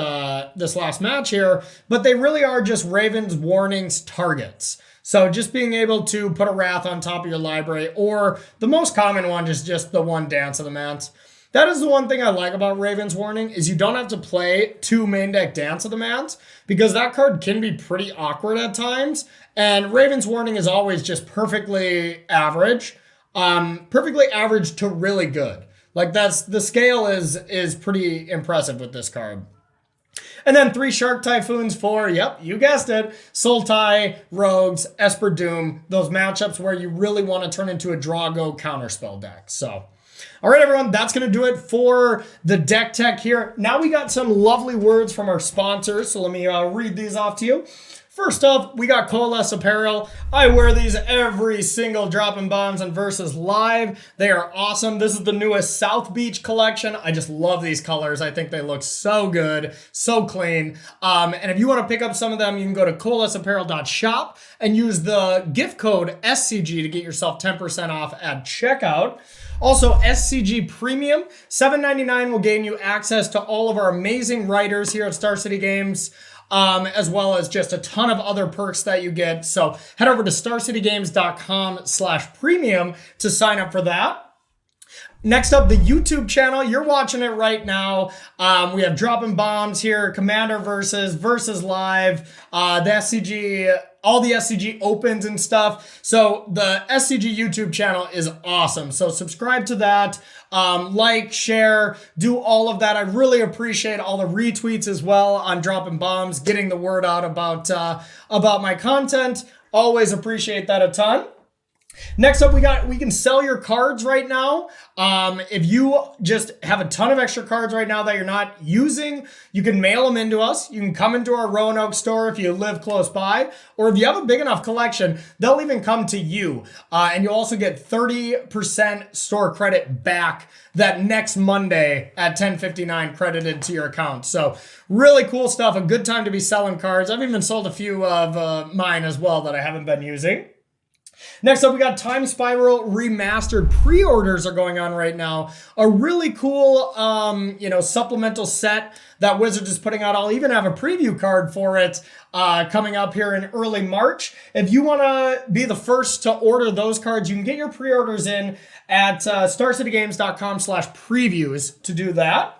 match here, but they really are just Raven's Warnings targets. So just being able to put a Wrath on top of your library, or the most common one is just the one Dance of the Mans. That is the one thing I like about Raven's Warning, is you don't have to play 2 main deck Dance of the Mans, because that card can be pretty awkward at times, and Raven's Warning is always just perfectly average to really good. Like the scale is pretty impressive with this card. And then 3 Shark Typhoons for, yep, you guessed it, Sultai, Rogues, Esper Doom, those matchups where you really want to turn into a draw-go counterspell deck. So, all right, everyone, that's going to do it for the deck tech here. Now we got some lovely words from our sponsors, so let me read these off to you. First off, we got Coalesce Apparel. I wear these every single Droppin Baums and Versus live. They are awesome. This is the newest South Beach collection. I just love these colors. I think they look so good, so clean. And if you want to pick up some of them, you can go to coalesceapparel.shop and use the gift code SCG to get yourself 10% off at checkout. Also, SCG Premium, $7.99 will gain you access to all of our amazing writers here at Star City Games, as well as just a ton of other perks that you get. So head over to starcitygames.com/premium to sign up for that. Next up, the YouTube channel. You're watching it right now. We have Droppin Baums here, Commander versus live, the SCG, all the SCG opens and stuff. So the SCG YouTube channel is awesome. So subscribe to that, like, share, do all of that. I really appreciate all the retweets as well on Droppin Baums, getting the word out about my content. Always appreciate that a ton. Next up, we can sell your cards right now. If you just have a ton of extra cards right now that you're not using, you can mail them into us. You can come into our Roanoke store if you live close by, or if you have a big enough collection, they'll even come to you. And you'll also get 30% store credit back that next Monday at 10:59 credited to your account. So really cool stuff. A good time to be selling cards. I've even sold a few of mine as well that I haven't been using. Next up, we got Time Spiral Remastered. Pre-orders are going on right now. A really cool, supplemental set that Wizards is putting out. I'll even have a preview card for it coming up here in early March. If you want to be the first to order those cards, you can get your pre-orders in at starcitygames.com/previews to do that.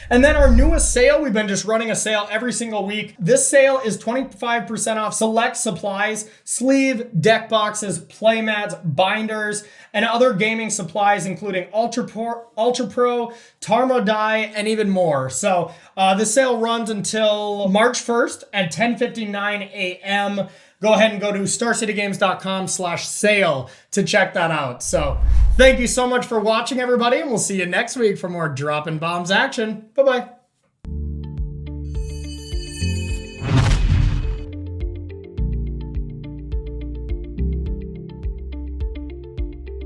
And then our newest sale, we've been just running a sale every single week. This sale is 25% off select supplies, sleeve, deck boxes, playmats, binders, and other gaming supplies, including Ultra Pro, Tarmo die, and even more. So this sale runs until March 1st at 10:59 a.m. Go ahead and go to starcitygames.com/sale to check that out. So thank you so much for watching, everybody, and we'll see you next week for more Droppin Baums action. Bye-bye.